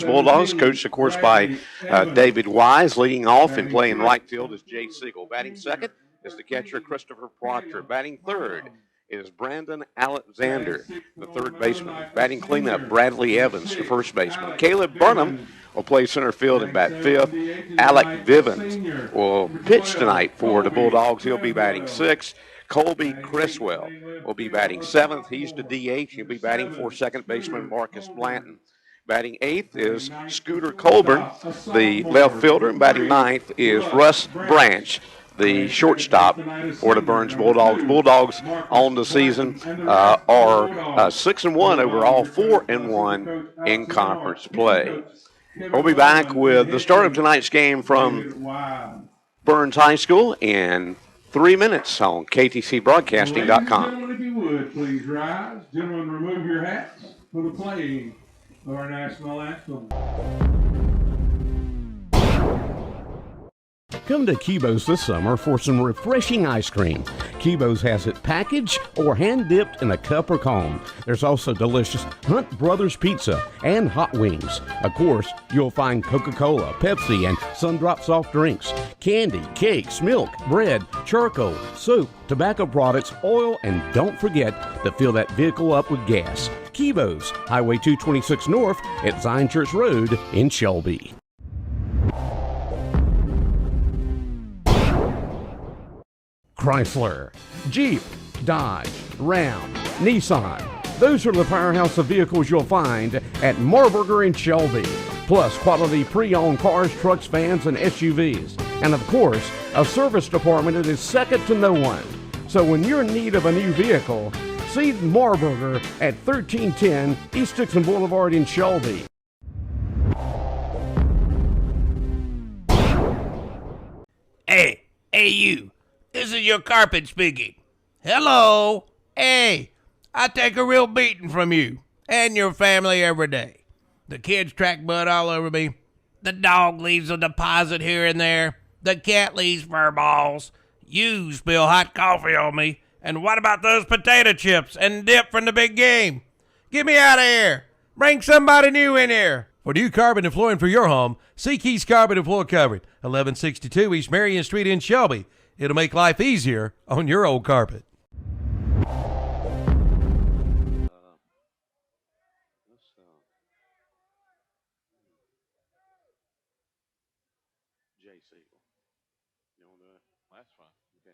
Bulldogs, coached, of course, by David Wise. Leading off and playing right field is Jay Siegel. Batting second is the catcher, Christopher Proctor. Batting third is Brandon Alexander, the third baseman. Batting cleanup, Bradley Evans, the first baseman. Caleb Burnham will play center field and bat fifth. Alec Vivens will pitch tonight for the Bulldogs. He'll be batting sixth. Colby Criswell will be batting seventh. He's the DH. He'll be batting for second baseman Marcus Blanton. Batting eighth is Scooter Colburn, the left fielder, and batting ninth is Russ Branch, the shortstop for the Burns Bulldogs. Bulldogs on the season are 6-1 overall, 4-1 in conference play. We'll be back with the start of tonight's game from Burns High School in 3 minutes on KTCBroadcasting.com. Gentlemen, if you would, please rise. Gentlemen, remove your hats for the playing of our national anthem. Come to Kibo's this summer for some refreshing ice cream. Kibo's has it packaged or hand-dipped in a cup or cone. There's also delicious Hunt Brothers Pizza and hot wings. Of course, you'll find Coca-Cola, Pepsi, and Sundrop soft drinks, candy, cakes, milk, bread, charcoal, soap, tobacco products, oil, and don't forget to fill that vehicle up with gas. Kibo's, Highway 226 North at Zion Church Road in Shelby. Chrysler, Jeep, Dodge, Ram, Nissan. Those are the powerhouse of vehicles you'll find at Marburger in Shelby. Plus quality pre-owned cars, trucks, vans, and SUVs. And of course, a service department that is second to no one. So when you're in need of a new vehicle, see Marburger at 1310 East Dixon Boulevard in Shelby. Hey, you. This is your carpet speaking. Hello. Hey, I take a real beating from you and your family every day. The kids track mud all over me. The dog leaves a deposit here and there. The cat leaves fur balls. You spill hot coffee on me. And what about those potato chips and dip from the big game? Get me out of here. Bring somebody new in here. For new carpet and flooring for your home, see Keys Carpet and Floor Coverage, 1162 East Marion Street in Shelby. It'll make life easier on your old carpet. Jay Siegel. You want to do it? That's fine. Okay.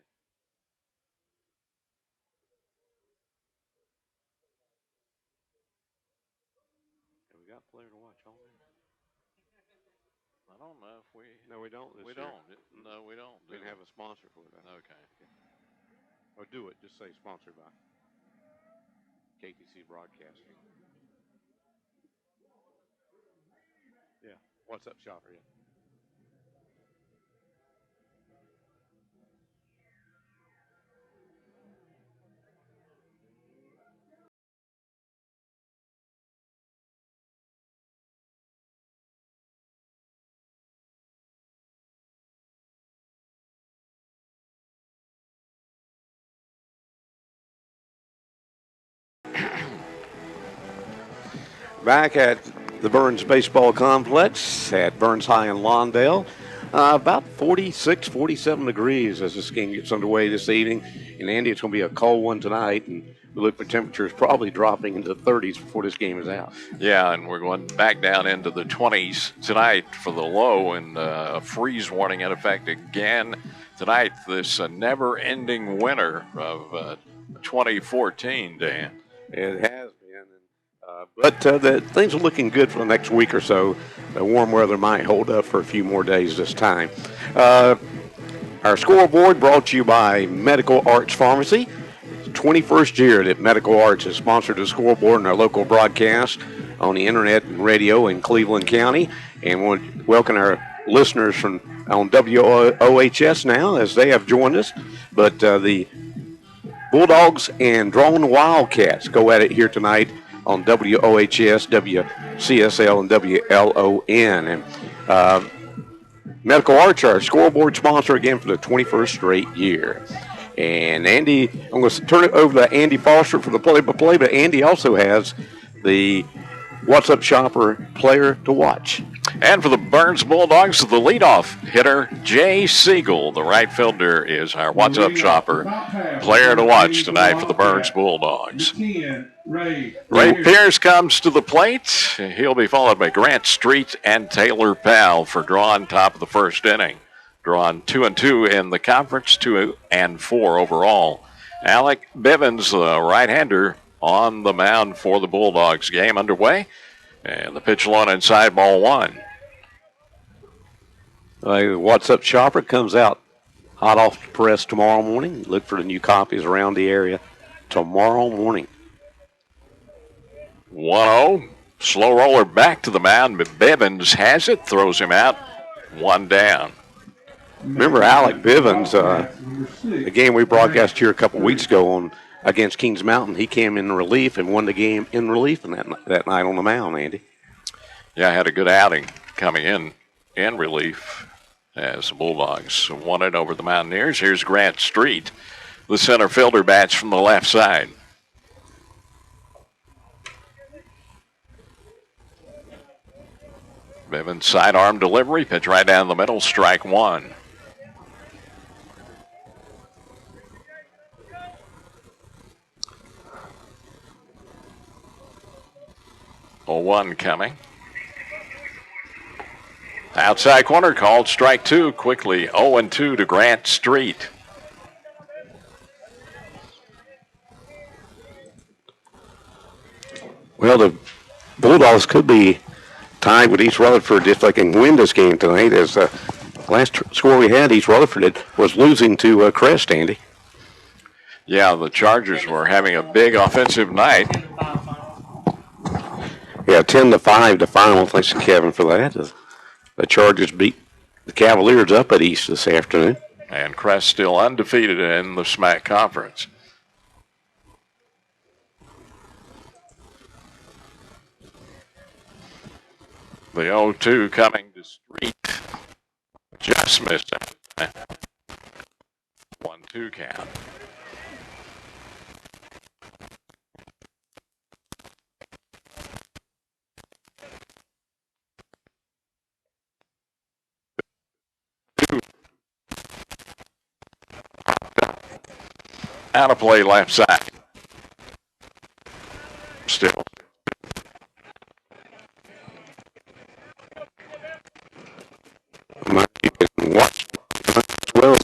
Have we got a player to watch on there? I don't know if we. No, we don't. We don't. No, we don't. We can have a sponsor for that. Okay. Or do it. Just say sponsored by KTC Broadcasting. Yeah. What's up, Shopper? Yeah. Back at the Burns Baseball Complex at Burns High in Lawndale. About 46, 47 degrees as this game gets underway this evening. And Andy, it's going to be a cold one tonight. And we look for temperatures probably dropping into the 30s before this game is out. Yeah, and we're going back down into the 20s tonight for the low, and a freeze warning in effect again tonight. This never-ending winter of 2014, Dan. It has been. But the things are looking good for the next week or so. The warm weather might hold up for a few more days this time. Our scoreboard brought to you by Medical Arts Pharmacy. 21st year that Medical Arts has sponsored the scoreboard in our local broadcast on the internet and radio in Cleveland County. And we'll welcome our listeners from on WOHS now as they have joined us. But the Bulldogs and Draughn Wildcats go at it here tonight on WOHS, WCSL, and WLON. And Medical Arts, our scoreboard sponsor again for the 21st straight year. And Andy, I'm going to turn it over to Andy Foster for the play-by-play, but Andy also has the What's Up Shopper player to watch. And for the Burns Bulldogs, the leadoff hitter, Jay Siegel. The right fielder is our What's Up Shopper player to watch tonight for the Burns Bulldogs. Ray Pierce comes to the plate. He'll be followed by Grant Street and Taylor Powell for Draughn, top of the first inning. Draughn 2-2 in the conference, 2-4 overall. Alec Bivens, the right-hander, on the mound for the Bulldogs. Game underway. And the pitch low inside, ball one. What's Up Shopper comes out hot off the press tomorrow morning. Look for the new copies around the area tomorrow morning. 1-0. Slow roller back to the mound, but Bivens has it, throws him out. One down. Remember Alec Bivens, the game we broadcast here a couple weeks ago against Kings Mountain. He came in relief and won the game in relief that night on the mound, Andy. Yeah, had a good outing coming in relief as the Bulldogs won it over the Mountaineers. Here's Grant Street. The center fielder bats from the left side. Bivens sidearm delivery, pitch right down the middle, strike one. Oh, 1 coming. Outside corner called strike two quickly. 0-2 to Grant Street. Well, the Bulldogs could be tied with East Rutherford if they can win this game tonight. As last score we had, East Rutherford was losing to Crest, Andy. Yeah, the Chargers were having a big offensive night. Yeah, 10-5 the final. Thanks to Kevin for that. The Chargers beat the Cavaliers up at East this afternoon. And Crest still undefeated in the SMAC Conference. The 0-2 coming to Street. Just missed it. 1-2 count. Out of play left side. Still. You can watch as well.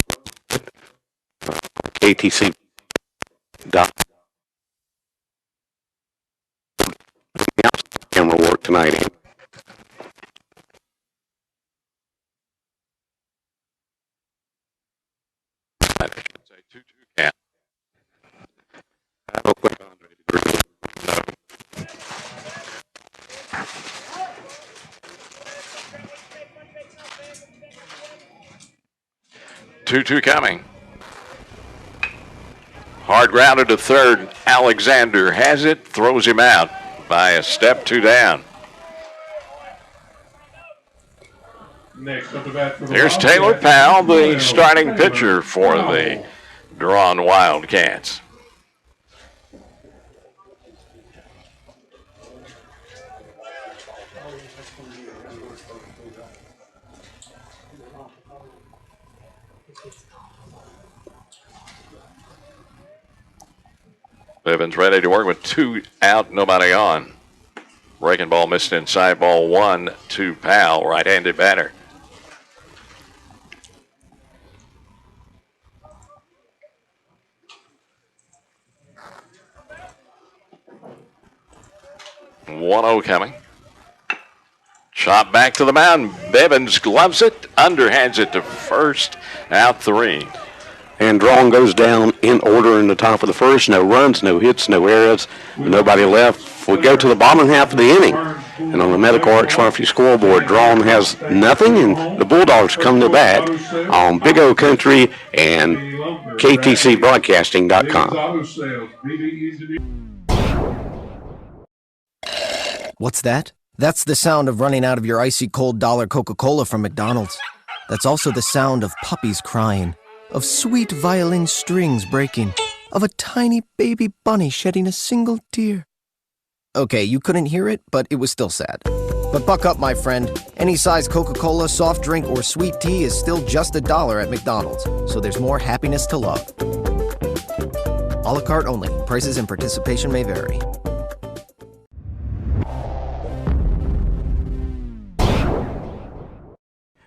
KTC. Camera work tonight. I should say 2-2 count. No. 2-2 coming. Hard grounded to third. Alexander has it, throws him out by a step, 2 down. Next up to bat for the Here's Taylor Powell, the starting pitcher for the Draughn Wildcats. Bivens ready to work with 2 out, nobody on. Breaking ball missed inside, ball 1 to Powell, right-handed batter. One-0 coming. Chop back to the mound. Bivens gloves it, underhands it to first, out 3. And Draughn goes down in order in the top of the first. No runs, no hits, no errors, nobody left. We go to the bottom half of the inning. And on the Medical Arts Murphy scoreboard, Draughn has nothing, and the Bulldogs come to bat on Big O Country and KTCBroadcasting.com. What's that? That's the sound of running out of your icy cold $1 Coca-Cola from McDonald's. That's also the sound of puppies crying, of sweet violin strings breaking, of a tiny baby bunny shedding a single tear. Okay, you couldn't hear it, but it was still sad. But buck up, my friend. Any size Coca-Cola, soft drink, or sweet tea is still just $1 at McDonald's, so there's more happiness to love. A la carte only. Prices and participation may vary.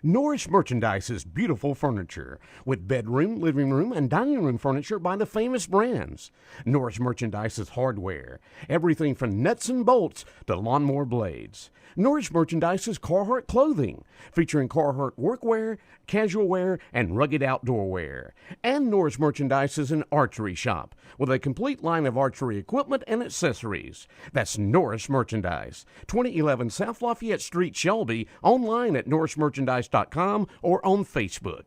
Norris Merchandise's beautiful furniture with bedroom, living room, and dining room furniture by the famous brands. Norris Merchandise's hardware. Everything from nuts and bolts to lawnmower blades. Norris Merchandise's Carhartt clothing, featuring Carhartt workwear, casual wear, and rugged outdoor wear. And Norris Merchandise is an archery shop with a complete line of archery equipment and accessories. That's Norris Merchandise, 2011 South Lafayette Street, Shelby, online at norrismerchandise.com or on Facebook.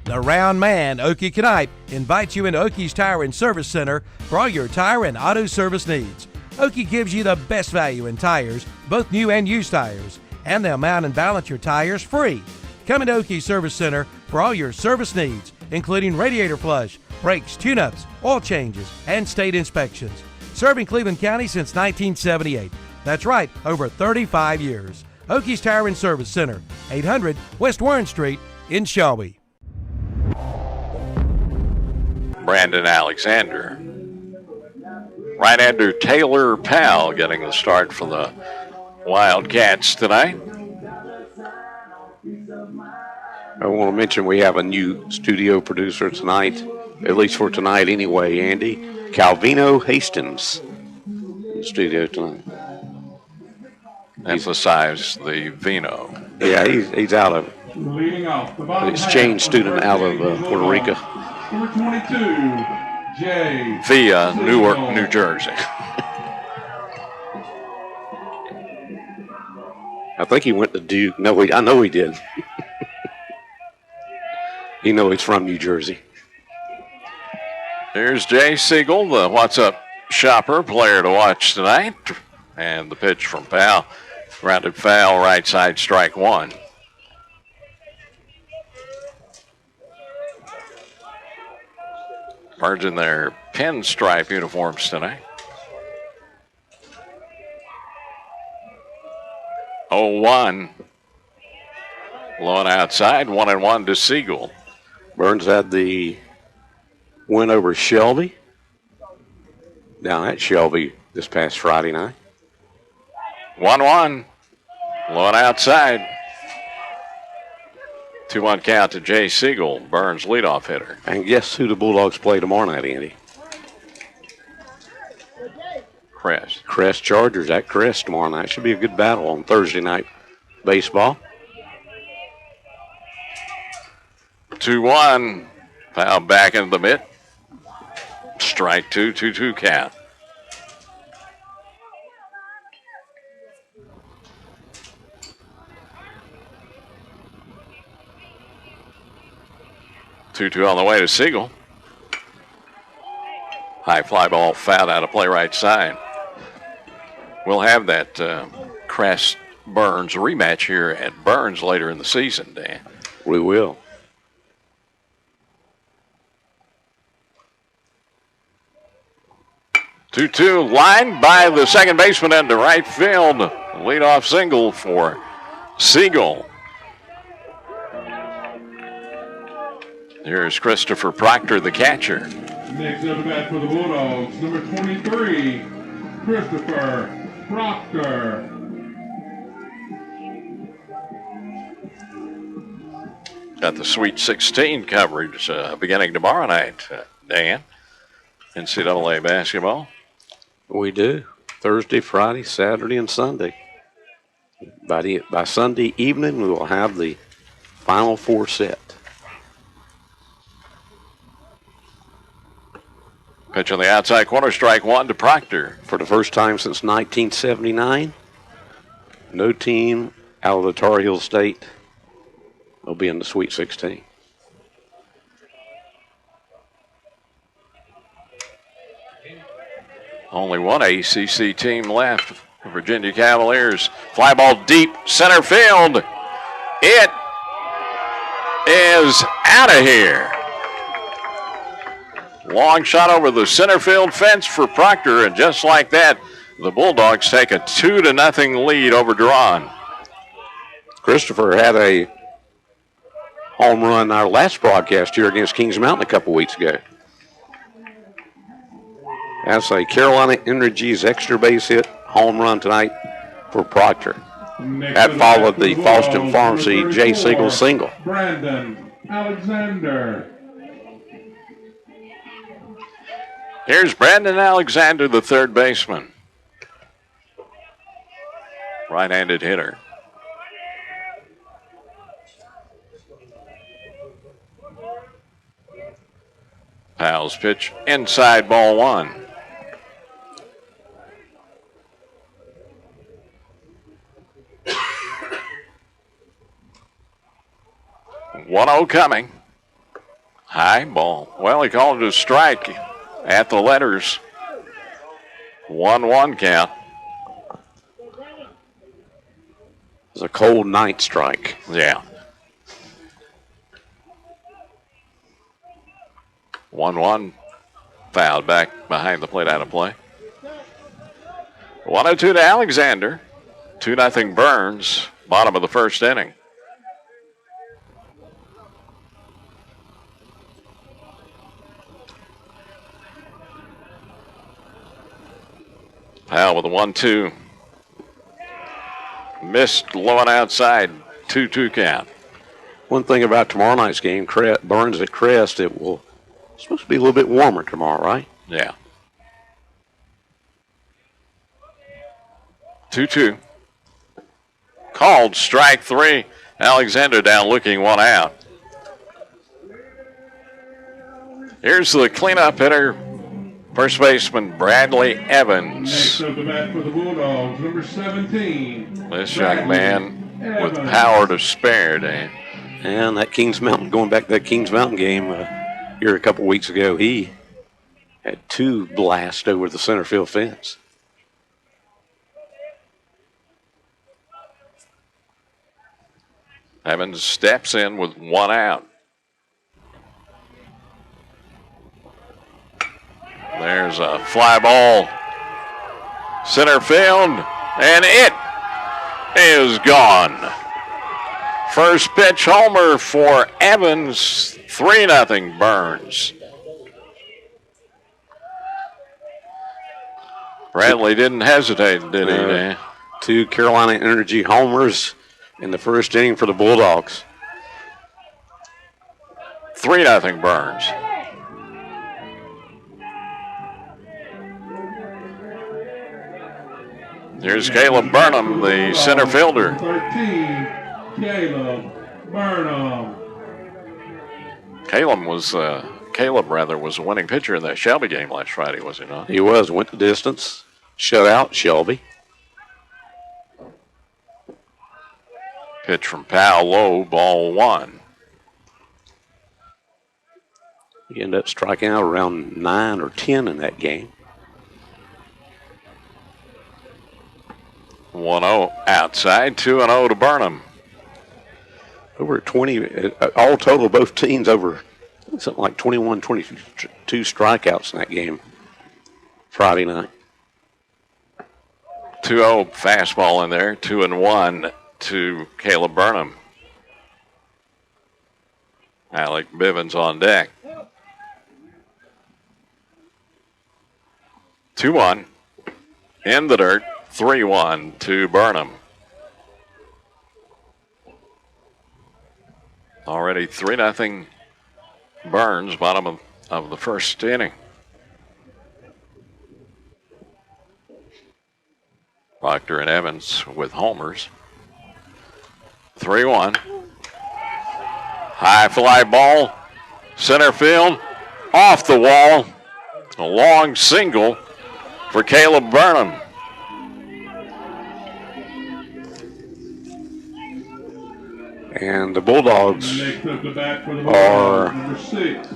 The Round Man, Okie Knipe, invites you into Okie's Tire and Service Center for all your tire and auto service needs. Okie gives you the best value in tires, both new and used tires, and they'll mount and balance your tires free. Come into Okie's Service Center for all your service needs, including radiator flush, brakes, tune-ups, oil changes, and state inspections. Serving Cleveland County since 1978. That's right, over 35 years. Okie's Tire and Service Center, 800 West Warren Street in Shelby. Brandon Alexander. Right-hander Taylor Powell getting the start for the Wildcats tonight. I want to mention we have a new studio producer tonight, at least for tonight anyway, Andy. Calvino Hastings in the studio tonight. Emphasize the Vino. Yeah, he's out of Leading off, the an exchange student out of Puerto Rico. Number 22, Jay. Via Newark, New Jersey. I think he went to Duke. No, I know he did. You know he's from New Jersey. Here's Jay Siegel, the What's Up Shopper player to watch tonight. And the pitch from Powell. Grounded foul, right side, strike one. Birds in their pinstripe uniforms tonight. 0-1. Blowing outside, 1-1 to Siegel. Burns had the win over Shelby down at Shelby this past Friday night. 1-1. Blowing outside. 2-1 count to Jay Siegel, Burns leadoff hitter. And guess who the Bulldogs play tomorrow night, Andy? Crest. Crest Chargers at Crest tomorrow night. Should be a good battle on Thursday night baseball. 2-1. Foul back into the mitt. Strike two, 2-2 count. Two on the way to Siegel. High fly ball fouled out of play right side. We'll have that Crest Burns rematch here at Burns later in the season, Dan. We will. Two lined by the second baseman into right field. Leadoff single for Siegel. Here's Christopher Proctor, the catcher. Next up bat for the Bulldogs, number 23, Christopher Proctor. Got the Sweet 16 coverage beginning tomorrow night, Dan. NCAA basketball. We do. Thursday, Friday, Saturday, and Sunday. By Sunday evening, we will have the Final Four set. Pitch on the outside corner, strike one to Proctor. For the first time since 1979, no team out of the Tar Heel State will be in the Sweet 16. Only one ACC team left. The Virginia Cavaliers. Fly ball deep center field. It is out of here. Long shot over the center field fence for Proctor, and just like that, the Bulldogs take a 2-0 lead over Draughn. Christopher had a home run our last broadcast here against Kings Mountain a couple weeks ago. That's a Carolina Energy's extra base hit home run tonight for Proctor. That followed the Fallston Pharmacy Jay Siegel single. Brandon Alexander. Here's Brandon Alexander, the third baseman. Right-handed hitter. Powell's pitch inside, ball one. One-0 coming. High ball. Well, he called it a strike at the letters. 1-1 count. It was a cold night strike. Yeah. 1-1. Fouled back behind the plate, out of play. 1-2 to Alexander. 2-0 Burns. Bottom of the first inning. Powell with a 1-2. Missed low and outside. 2-2 count. One thing about tomorrow night's game, Burns at Crest, it's supposed to be a little bit warmer tomorrow, right? Yeah. 2-2. Called strike three. Alexander down looking, one out. Here's the cleanup hitter, first baseman Bradley Evans. Next up the bat for the Bulldogs, number 17. This young man with power to spare, Dan. And that Kings Mountain, going back to that Kings Mountain game here a couple weeks ago, he had 2 blasts over the center field fence. Evans steps in with one out. There's a fly ball. Center field, and it is gone. First pitch homer for Evans, 3-0 Burns. Bradley didn't hesitate, did he, Dan? 2 Carolina Energy homers in the first inning for the Bulldogs. 3-0 Burns. Here's Caleb Burnham, the center fielder. 13, Caleb Burnham. Caleb was the winning pitcher in that Shelby game last Friday, was he not? He was, went the distance, shut out Shelby. Pitch from Powell, low, ball one. He ended up striking out around 9 or 10 in that game. 1-0 outside, 2-0 to Burnham. Over 20, all total, both teams over something like 21, 22 strikeouts in that game Friday night. 2-0 fastball in there, 2-1 to Caleb Burnham. Alec Bivens on deck. 2-1 in the dirt, 3-1 to Burnham. Already 3-0 Burns, bottom of the first inning. Proctor and Evans with homers. 3-1. High fly ball, center field, off the wall. A long single for Caleb Burnham. And the Bulldogs Next up the bat for the are Bulldogs, number 6.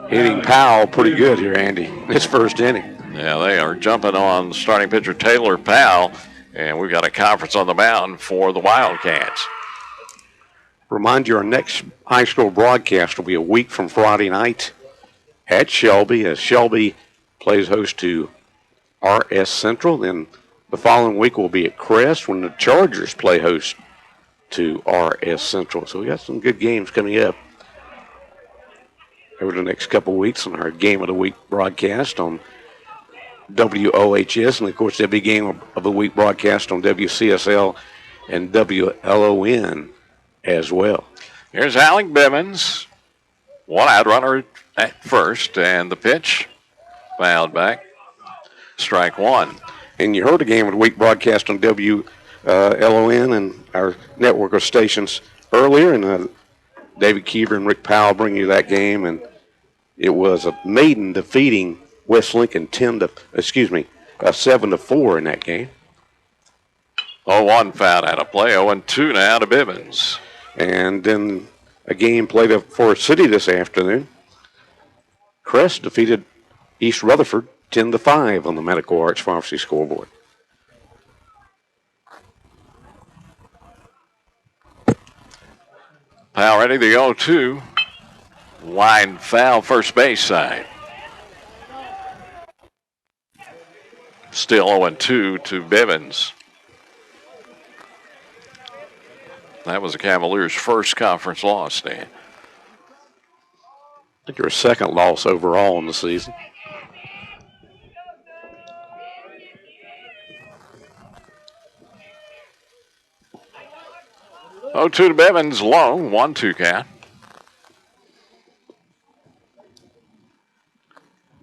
hitting Powell pretty good here, Andy, this first inning. Yeah, they are jumping on starting pitcher Taylor Powell, and we've got a conference on the mound for the Wildcats. Remind you, our next high school broadcast will be a week from Friday night. at Shelby, as Shelby plays host to RS Central. Then the following week will be at Crest when the Chargers play host to RS Central. So we got some good games coming up over the next couple weeks on our Game of the Week broadcast on WOHS. And, of course, there'll be Game of the Week broadcast on WCSL and WLON as well. Here's Alec Bivens. One out runner at first, and the pitch fouled back. Strike one. And you heard the Game of the Week broadcast on WLON and our network of stations earlier, and David Keever and Rick Powell bring you that game, and it was a Maiden defeating West Lincoln 7-4 in that game. 0-1 foul out of play. 0-2 now to Bivens. And then a game played up for City this afternoon. Crest defeated East Rutherford 10-5 on the Medical Arts Pharmacy scoreboard. Powell ready to go to line foul first base side. Still 0-2 to Bivens. That was the Cavaliers' first conference loss, Dan. I think their second loss overall in the season. Oh, 2 to Bivens, low, 1-2 count.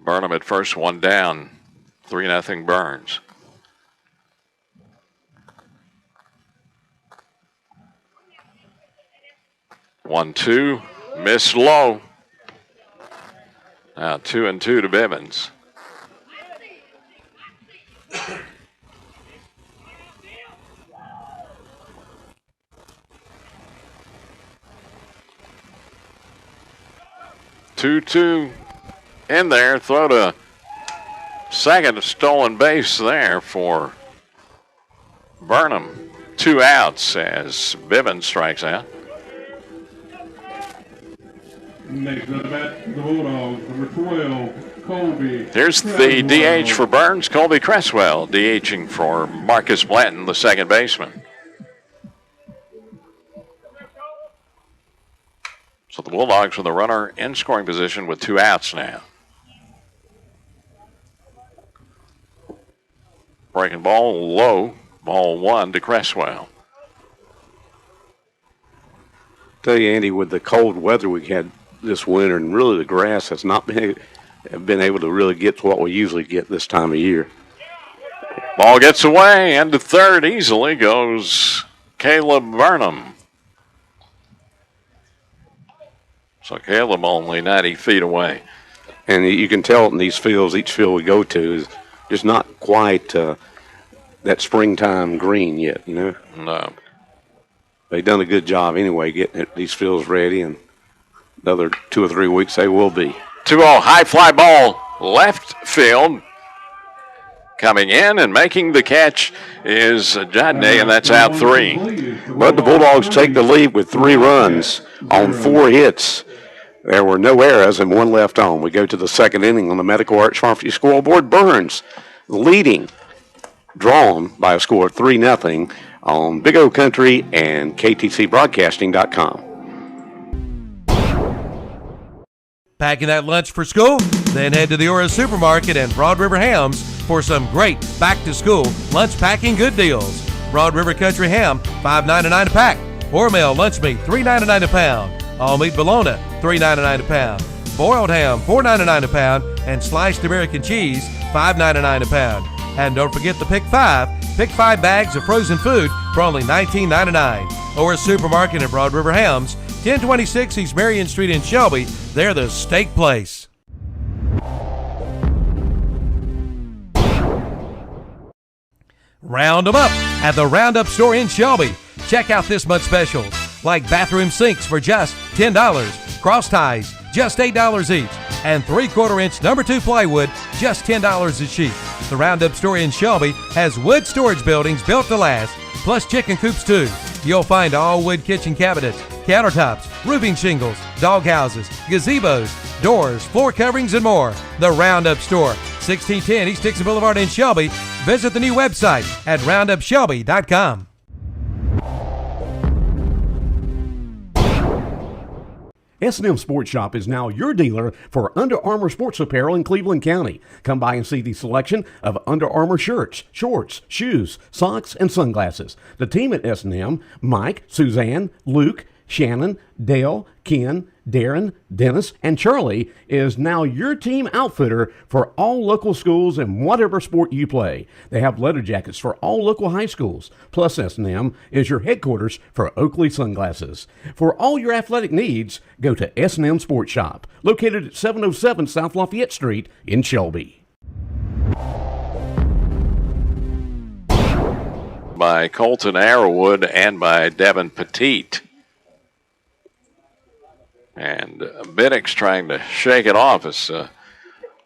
Burnham at first, one down, 3-0 Burns. One, two, missed low. Now 2-2 to Bivens. Two in there. Throw to second, stolen base there for Burnham. 2 outs as Bivens strikes out. Next at bat, the Bulldogs, number 12, Colby. Here's the DH for Burns, Colby Cresswell, DHing for Marcus Blanton, the second baseman. So the Bulldogs with a runner in scoring position with 2 outs now. Breaking ball low, ball 1 to Cresswell. Tell you, Andy, with the cold weather we had this winter, and really the grass has not been able to really get to what we usually get this time of year. Ball gets away, and to third easily goes Caleb Burnham. So Caleb only 90 feet away. And you can tell in these fields, each field we go to is just not quite that springtime green yet, you know? No. They've done a good job anyway getting these fields ready, and another 2 or 3 weeks they will be. 2-0 high fly ball left field. Coming in and making the catch is Jodney, and that's out 3. But the Bulldogs take the lead with 3 runs on 4 hits. There were no errors and 1 left on. We go to the second inning on the Medical Arts Pharmacy scoreboard. Burns leading Draughn by a score of 3-0 on Big O Country and KTCBroadcasting.com. Packing that lunch for school? Then head to the Ora Supermarket and Broad River Hams for some great back-to-school lunch packing good deals. Broad River Country Ham, $5.99 a pack. Hormel lunch meat, $3.99 a pound. All meat bologna, $3.99 a pound. Boiled ham, $4.99 a pound. And sliced American cheese, $5.99 a pound. And don't forget the Pick 5. Pick 5 bags of frozen food for only $19.99. Ora Supermarket and Broad River Hams, 1026 East Marion Street in Shelby. They're the steak place. Round 'em up at the Roundup store in Shelby. Check out this month's specials, like bathroom sinks for just $10, cross ties just $8 each, and 3/4-inch number 2 plywood just $10 a sheet. The Roundup store in Shelby has wood storage buildings built to last, plus chicken coops too. You'll find all wood kitchen cabinets, countertops, roofing shingles, dog houses, gazebos, doors, floor coverings, and more. The Roundup Store, 1610 East Dixon Boulevard in Shelby. Visit the new website at roundupshelby.com. S&M Sports Shop is now your dealer for Under Armour sports apparel in Cleveland County. Come by and see the selection of Under Armour shirts, shorts, shoes, socks, and sunglasses. The team at S&M, Mike, Suzanne, Luke, Shannon, Dale, Ken, Darren, Dennis, and Charlie, is now your team outfitter for all local schools and whatever sport you play. They have leather jackets for all local high schools. Plus, S&M is your headquarters for Oakley Sunglasses. For all your athletic needs, go to S&M Sports Shop, located at 707 South Lafayette Street in Shelby. By Colton Arrowwood and by Devin Petit. And Biddick's trying to shake it off.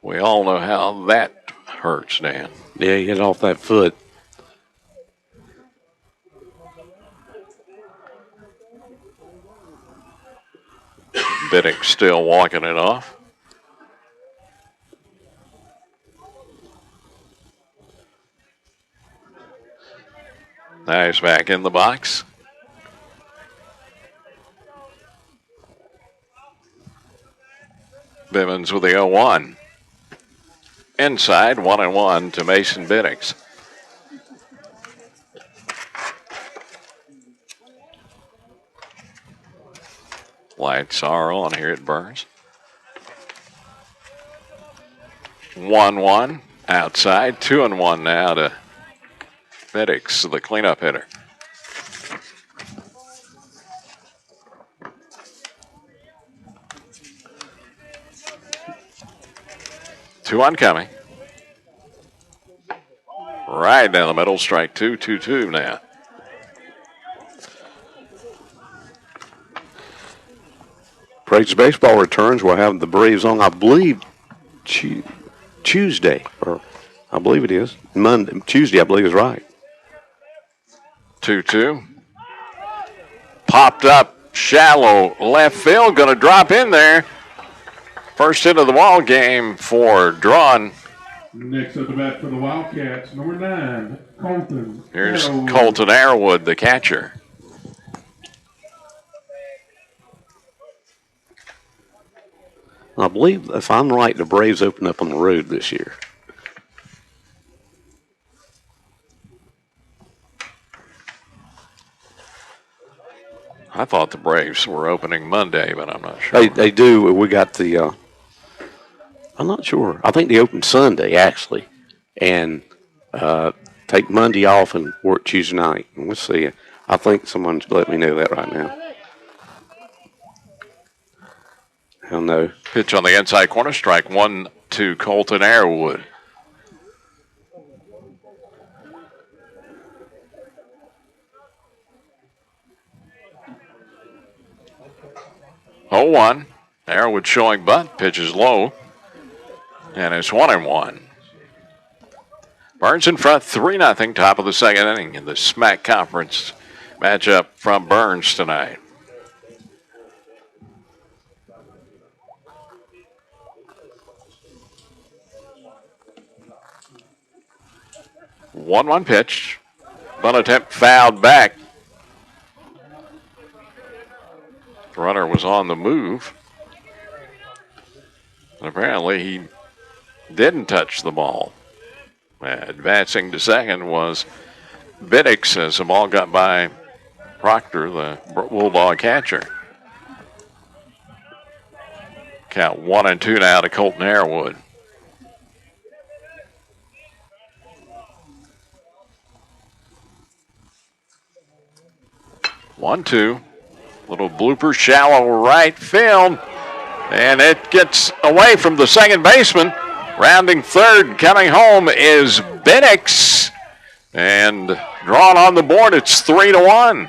We all know how that hurts, Dan. Yeah, he hit off that foot. Biddick still walking it off. Now he's back in the box. Bivens with the 0-1. Inside, 1-1 to Mason Biddix. Lights are on here at Burns. 1-1 outside, 2-1 now to Biddix, the cleanup hitter. Two on coming. Right down the middle, strike 2, 2-2 now. Braves baseball returns. We'll have the Braves on, I believe, Tuesday, or I believe it is Monday. Tuesday, I believe is right. 2-2. Popped up, shallow left field, going to drop in there. First hit of the ball game for Draughn. Next at the bat for the Wildcats, number 9, Colton. Here's Arrowwood. Colton Arrowwood, the catcher. I believe, if I'm right, the Braves open up on the road this year. I thought the Braves were opening Monday, but I'm not sure. They do. We got the, I'm not sure. I think they open Sunday, actually, and take Monday off and work Tuesday night. And we'll see. I think someone's let me know that right now. I don't know. Pitch on the inside corner, strike 1 to Colton Arrowwood. Oh, 1. Arrowwood showing bunt, pitches low, and it's 1-1. Burns in front, 3-0, top of the second inning in the SMAC Conference matchup from Burns tonight. One pitch. Bunt attempt fouled back. The runner was on the move. And apparently he didn't touch the ball. Advancing to second was Biddix as the ball got by Proctor, the Bulldog catcher. Count 1-2 now to Colton Arrowwood. One, two. Little blooper, shallow right field. And it gets away from the second baseman. Rounding third, coming home is Biddix. And Draughn on the board, it's 3-1.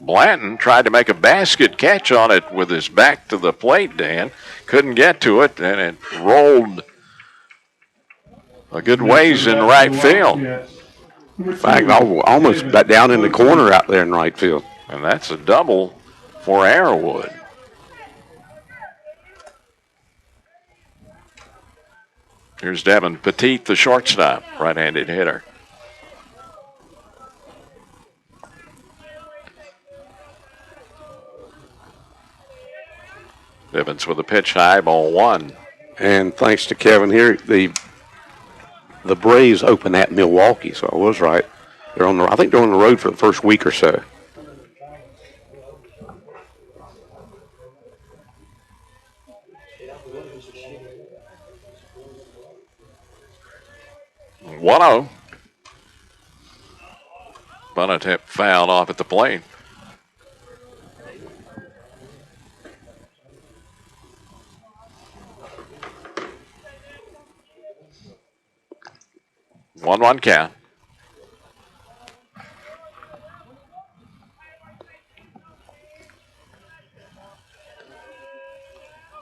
Blanton tried to make a basket catch on it with his back to the plate, Dan. Couldn't get to it, and it rolled a good ways in right field. In fact, almost down in the corner out there in right field. And that's a double for Arrowwood. Here's Devin Petit, the shortstop, right-handed hitter. Evans with a pitch, high, ball one. And thanks to Kevin here, the Braves opened at Milwaukee, so I was right. I think they're on the road for the first week or so. One-zero. Bonatep fouled off at the plate. One count.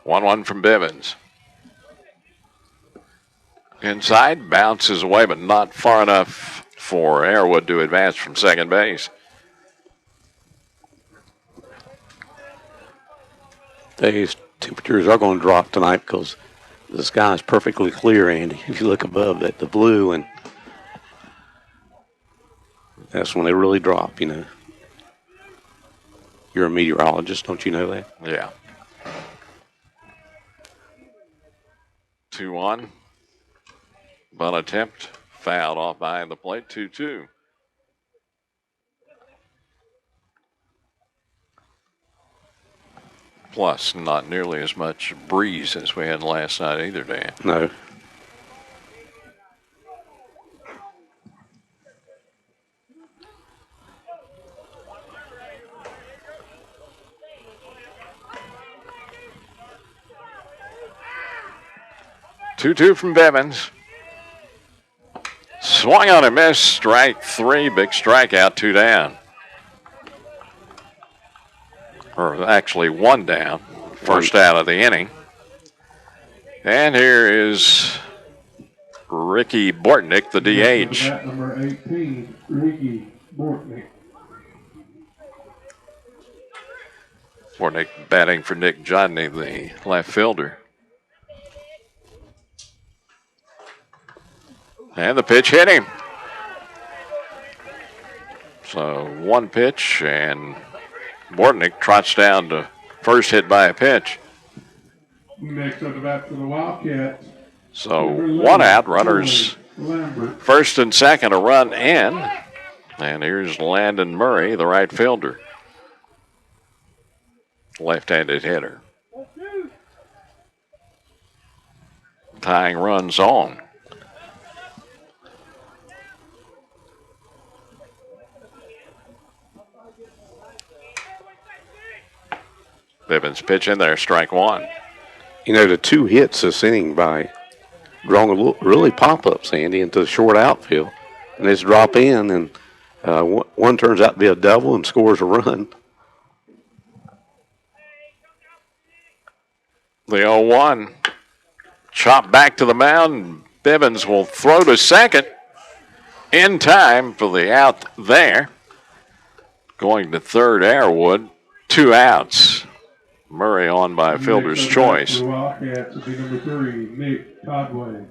One from Bivens. Inside, bounces away, but not far enough for Arrowwood to advance from second base. These temperatures are going to drop tonight because the sky is perfectly clear, Andy. If you look above at the blue, and that's when they really drop, you know. You're a meteorologist, don't you know that? Yeah. 2-1. Bunt attempt, fouled off behind the plate, 2-2. Plus, not nearly as much breeze as we had last night either, Dan. No. Two from Bevins. Swung on a miss, strike three, big strikeout, 2 down. Or actually 1 down, first out of the inning. And here is Ricky Bortnick, the DH. Number 18, Ricky Bortnick. Bortnick batting for Nick Johnny, the left fielder. And the pitch hit him. So 1 pitch, and Bortnick trots down to first, hit by a pitch. Next up the bat for the Wildcats. So 1 out, runners first and second, a run in. And here's Landon Murray, the right fielder. Left-handed hitter. Tying runs on. Bivens pitch in there, strike 1. You know, the 2 hits this inning by Draughn really pop-ups, Andy, into the short outfield. And they just drop in, and one turns out to be a double and scores a run. The 0-1. Chop back to the mound. Bivens will throw to second in time for the out there. Going to third, Arrowwood. 2 outs. Murray on by fielder's choice. Wildcats will be number 3, Nick Codway.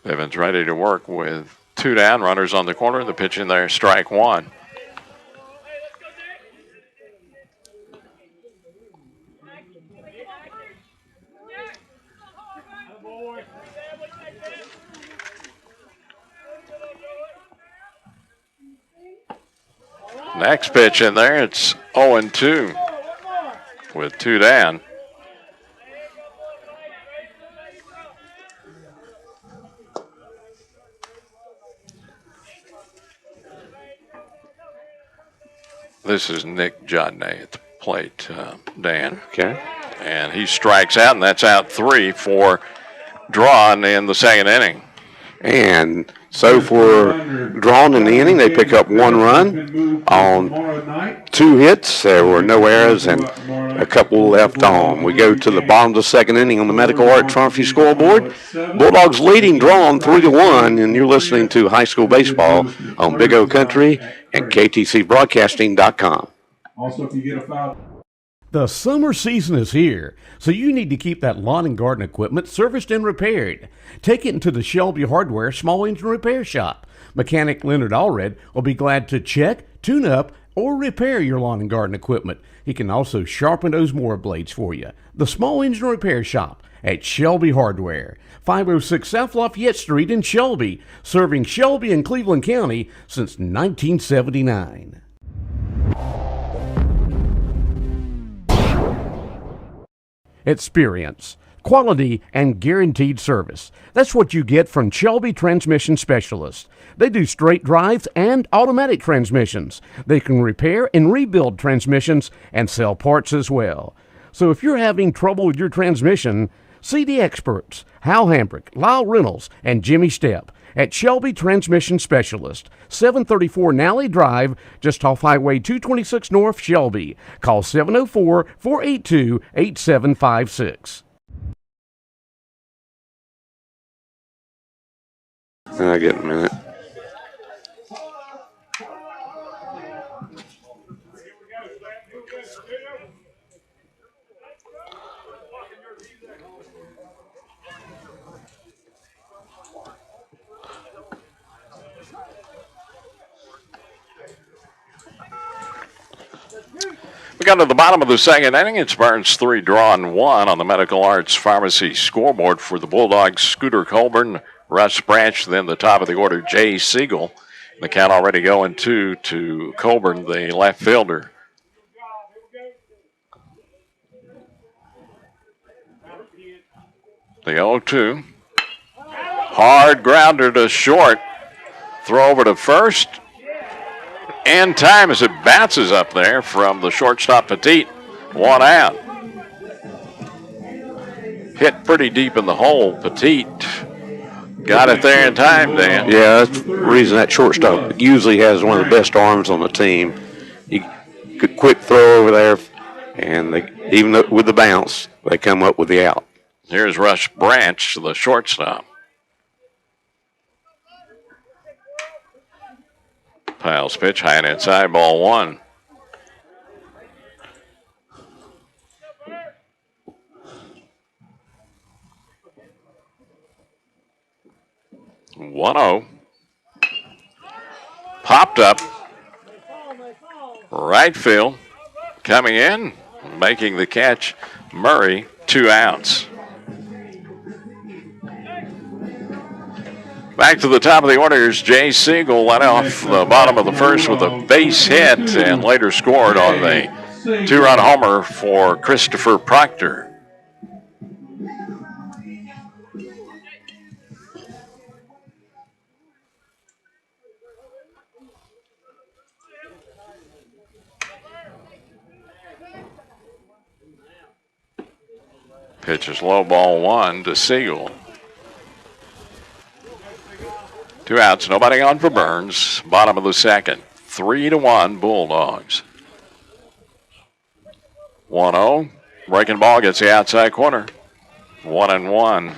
Bivens ready to work with 2 down, runners on the corner. The pitch in there, strike 1. Next pitch in there, it's 0-2 with 2 down. This is Nick Jodney at the plate, Dan. Okay. And he strikes out, and that's out 3 for Draughn in the second inning. And so for Draughn in the inning, they pick up 1 run on 2 hits. There were no errors and a couple left on. We go to the bottom of the second inning on the Medical Art Trophy scoreboard. Bulldogs leading Draughn 3-1, and you're listening to high school baseball on Big O Country and KTCBroadcasting.com. Also, if you get a foul. The summer season is here, so you need to keep that lawn and garden equipment serviced and repaired. Take it into the Shelby Hardware Small Engine Repair Shop. Mechanic Leonard Allred will be glad to check, tune up, or repair your lawn and garden equipment. He can also sharpen those mower blades for you. The Small Engine Repair Shop at Shelby Hardware, 506 South Lafayette Street in Shelby, serving Shelby and Cleveland County since 1979. Experience, quality, and guaranteed service. That's what you get from Shelby Transmission Specialists. They do straight drives and automatic transmissions. They can repair and rebuild transmissions and sell parts as well. So if you're having trouble with your transmission, see the experts, Hal Hambrick, Lyle Reynolds, and Jimmy Stepp at Shelby Transmission Specialist, 734 Nally Drive, just off Highway 226 North, Shelby. Call 704-482-8756. I get a minute. We got to the bottom of the second inning. It's Burns 3, Draughn 1 on the Medical Arts Pharmacy scoreboard for the Bulldogs. Scooter Colburn, Russ Branch, then the top of the order, Jay Siegel. The count already going to Colburn, the left fielder. The 0-2. Hard grounder to short. Throw over to first. And time as it bounces up there from the shortstop Petit. 1 out. Hit pretty deep in the hole. Petit got it there in time, Dan. Yeah, that's the reason that shortstop usually has one of the best arms on the team. He could quick throw over there, and even with the bounce, they come up with the out. Here's Russ Branch, the shortstop. Piles pitch, high and inside, ball 1. One-oh. Popped up. Right field. Coming in, making the catch. Murray, 2 outs. Back to the top of the order is Jay Siegel. Led off the bottom of the first with a base hit and later scored on the 2-run homer for Christopher Proctor. Pitch is low, ball 1 to Siegel. 2 outs, nobody on for Burns. Bottom of the second. 3-1 Bulldogs. 1-0. Breaking ball gets the outside corner. 1-1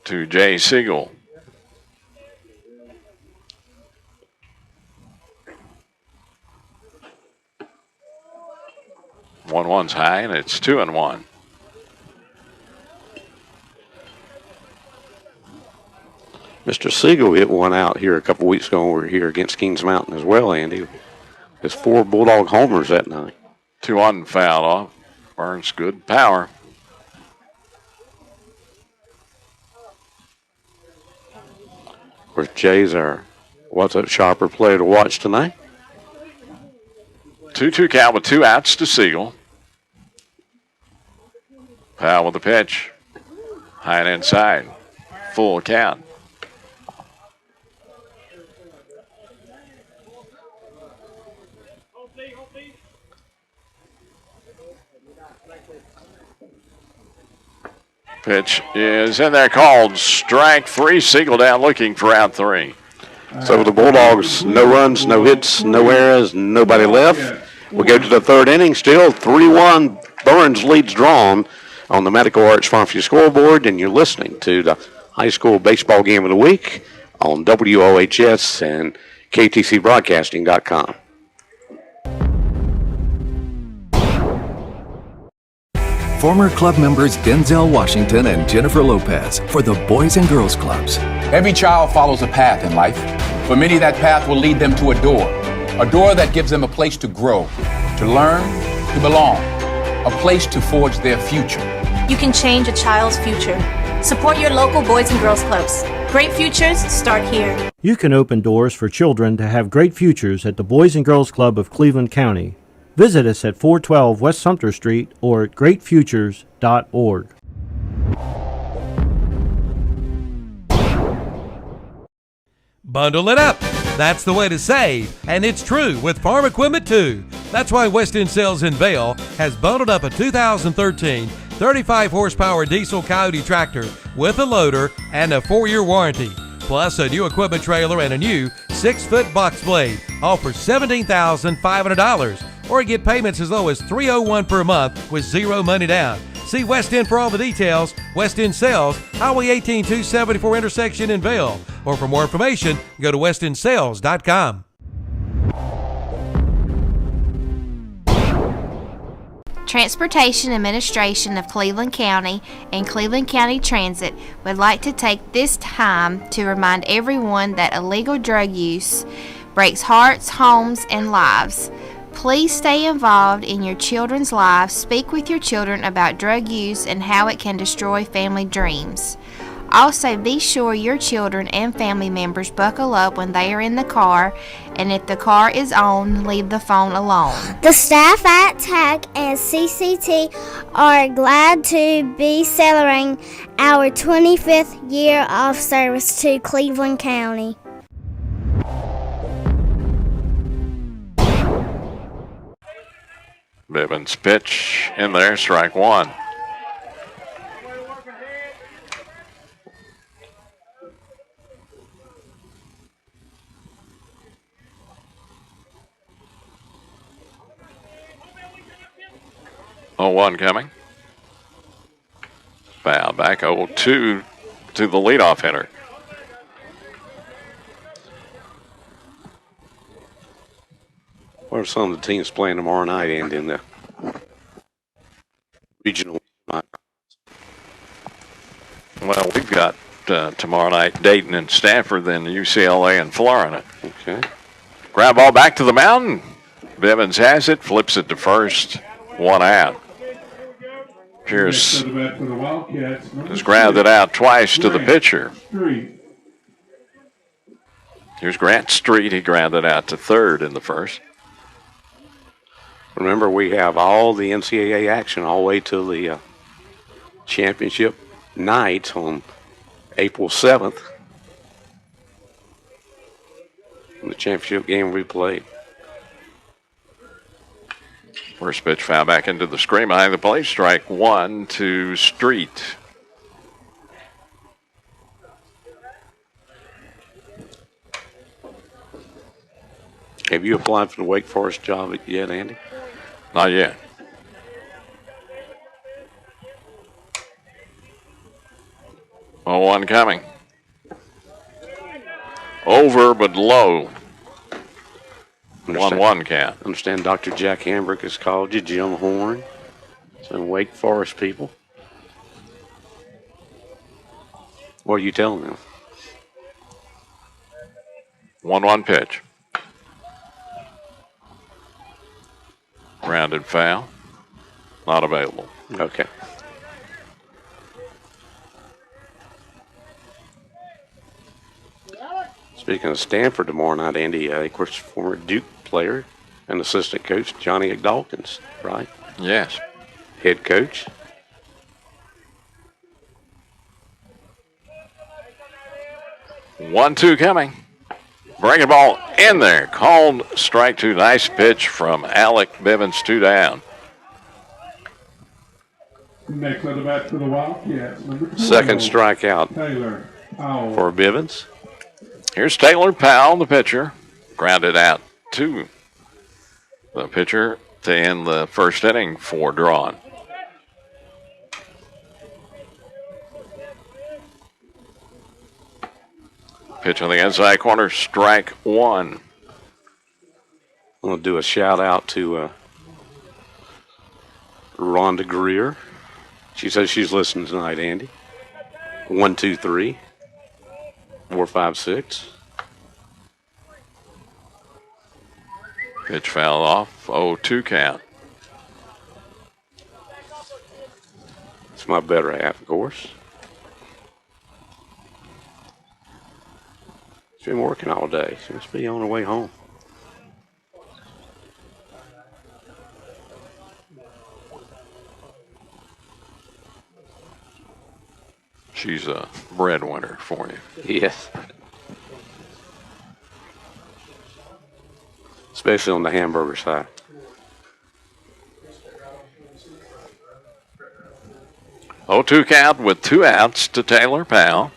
to Jay Siegel. One's high, and it's 2-1. Mr. Siegel hit 1 out here a couple weeks ago over here against Kings Mountain as well, Andy. There's 4 Bulldog homers that night. 2 on foul off. Burns good power. Of course, Jay's our what's up sharper player to watch tonight. 2-2 count with 2 outs to Siegel. Powell with the pitch. High and inside. Full count. Pitch is in there, called strike 3. Siegel down looking for out 3. So the Bulldogs, no runs, no hits, no errors, nobody left. We go to the third inning, still 3-1. Burns leads Draughn on the Medical Arts Pharmacy scoreboard, and you're listening to the high school baseball game of the week on WOHS and KTCBroadcasting.com. Former club members Denzel Washington and Jennifer Lopez for the Boys and Girls Clubs. Every child follows a path in life. For many, that path will lead them to a door that gives them a place to grow, to learn, to belong, a place to forge their future. You can change a child's future. Support your local Boys and Girls Clubs. Great futures start here. You can open doors for children to have great futures at the Boys and Girls Club of Cleveland County. Visit us at 412 West Sumter Street or at greatfutures.org. Bundle it up. That's the way to save, and it's true with farm equipment too. That's why West End Sales in Vail has bundled up a 2013 35 horsepower diesel Coyote tractor with a loader and a 4-year warranty, plus a new equipment trailer and a new 6-foot box blade, all for $17,500, or get payments as low as $301 per month with zero money down. See West End for all the details. West End Sales, Highway 18 274 intersection in Vail. Or for more information, go to westendsales.com. Transportation Administration of Cleveland County and Cleveland County Transit would like to take this time to remind everyone that illegal drug use breaks hearts, homes, and lives. Please stay involved in your children's lives. Speak with your children about drug use and how it can destroy family dreams. Also, be sure your children and family members buckle up when they are in the car, and if the car is on, leave the phone alone. The staff at TAC and CCT are glad to be celebrating our 25th year of service to Cleveland County. Bivens pitch in there, strike 1. Oh, 1 coming. Foul back 0-2 to the leadoff hitter. What are some of the teams playing tomorrow night and in the regional? Well, we've got tomorrow night Dayton and Stafford, then UCLA and Florida. Okay. Ground ball back to the mountain. Bivens has it, flips it to first, 1 out. Pierce has grounded out twice to the pitcher. Here's Grant Street. He grounded out to third in the first. Remember, we have all the NCAA action all the way to the championship night on April 7th. The championship game we played. First pitch foul back into the screen behind the plate. Strike 1 to Street. Have you applied for the Wake Forest job yet, Andy? Not yet. Oh, 1 coming. Over but low. 1-1 count. Understand Dr. Jack Hambrick has called you, Jim Horn. Some Wake Forest people. What are you telling them? 1-1 pitch. Grounded foul. Not available. Okay. Speaking of Stanford tomorrow night, Andy, of course, former Duke player and assistant coach Johnny Dawkins, right? Yes. Head coach. One, 2 coming. Breaking ball in there. Called strike 2. Nice pitch from Alec Bivens, 2 down. Next on the bat for the Wildcats, number 12. Second strikeout Taylor Powell. for Bivens. Here's Taylor Powell, the pitcher. Grounded out to the pitcher to end the first inning for Draughn. Pitch on the inside corner, strike one. I'm going to do a shout out to Rhonda Greer. She says she's listening tonight, Andy. 1, 2, 3, 4, 5, 6. Pitch fouled off, 0-2 count. It's my better half, of course. She's been working all day. She must be on her way home. She's a breadwinner for you. Yes. Especially on the hamburger side. 0-2 count with 2 outs to Taylor Powell.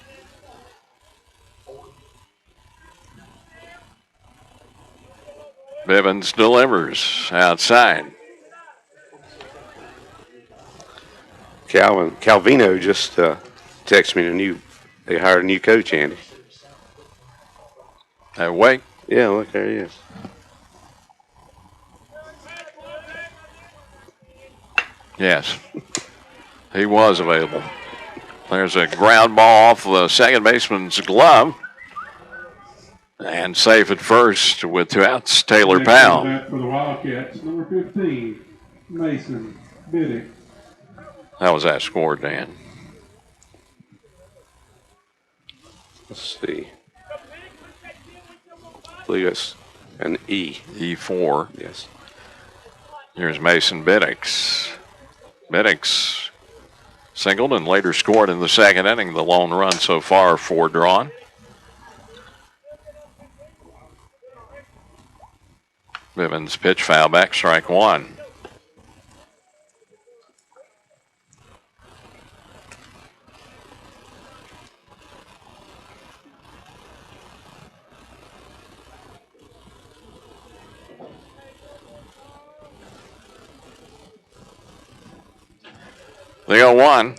Bivens delivers outside. Calvino just texted me they hired a new coach, Andy. Wait. Yeah, look, there he is. Yes, he was available. There's a ground ball off the second baseman's glove. And safe at first with 2 outs, Taylor Powell. Next for the Wildcats, number 15, Mason Biddick. How was that score, Dan? Let's see. I believe it's an E. E4. Yes. Here's Mason Biddick. Biddick singled and later scored in the second inning, the lone run so far for Draughn. Bivens pitch foul back, strike one. They go one.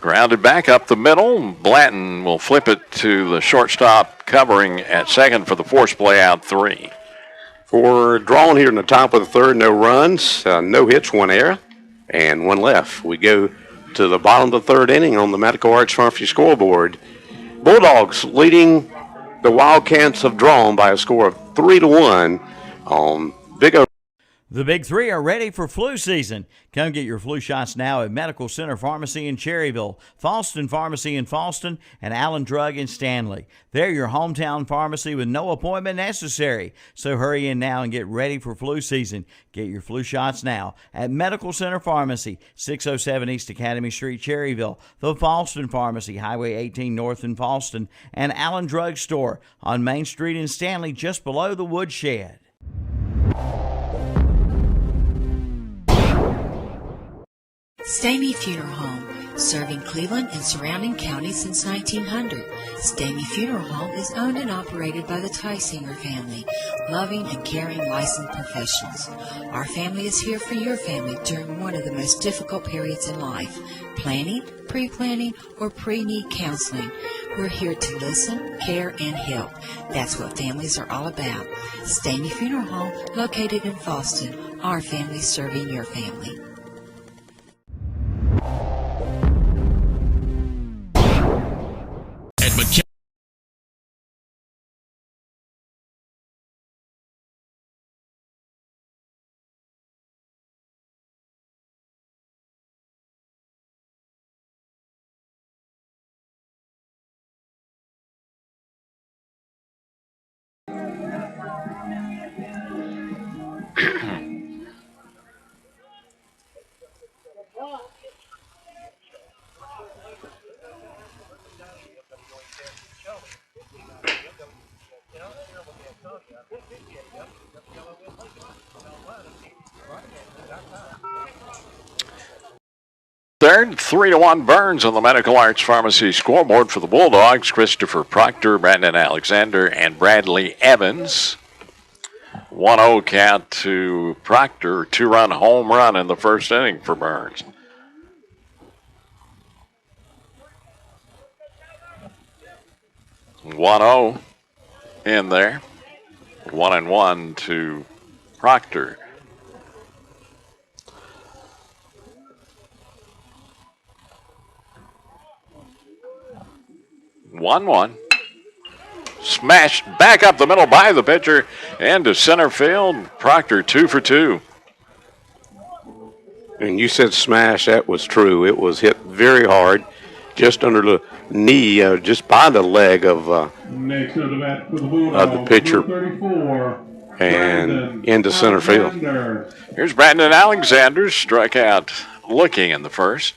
Grounded back up the middle. Blanton will flip it to the shortstop covering at second for the force play out 3. For Draughn here in the top of the third, no runs, no hits, 1 error, and 1 left. We go to the bottom of the third inning on the Medical Arts Pharmacy scoreboard. Bulldogs leading the Wildcats of Draughn by a score of 3-1 on Big O. The Big Three are ready for flu season. Come get your flu shots now at Medical Center Pharmacy in Cherryville, Falston Pharmacy in Falston, and Allen Drug in Stanley. They're your hometown pharmacy with no appointment necessary. So hurry in now and get ready for flu season. Get your flu shots now at Medical Center Pharmacy, 607 East Academy Street, Cherryville, the Falston Pharmacy, Highway 18 North in Falston, and Allen Drug Store on Main Street in Stanley, just below the woodshed. Stamey Funeral Home, serving Cleveland and surrounding counties since 1900. Stamey Funeral Home is owned and operated by the Tysinger family, loving and caring licensed professionals. Our family is here for your family during one of the most difficult periods in life, planning, pre-planning, or pre-need counseling. We're here to listen, care, and help. That's what families are all about. Stamey Funeral Home, located in Falston, our family serving your family. Third, 3-1 Burns on the Medical Arts Pharmacy scoreboard for the Bulldogs. Christopher Proctor, Brandon Alexander, and Bradley Evans. 1-0 count to Proctor. 2-run home run in the first inning for Burns. One-0 in there. 1-1 to Proctor. One. Smashed back up the middle by the pitcher and to center field. Proctor 2 for 2. And you said smash, that was true. It was hit very hard, just under the knee, just by the leg of the pitcher, and into center field. Here's Brandon Alexander, struck out looking in the first.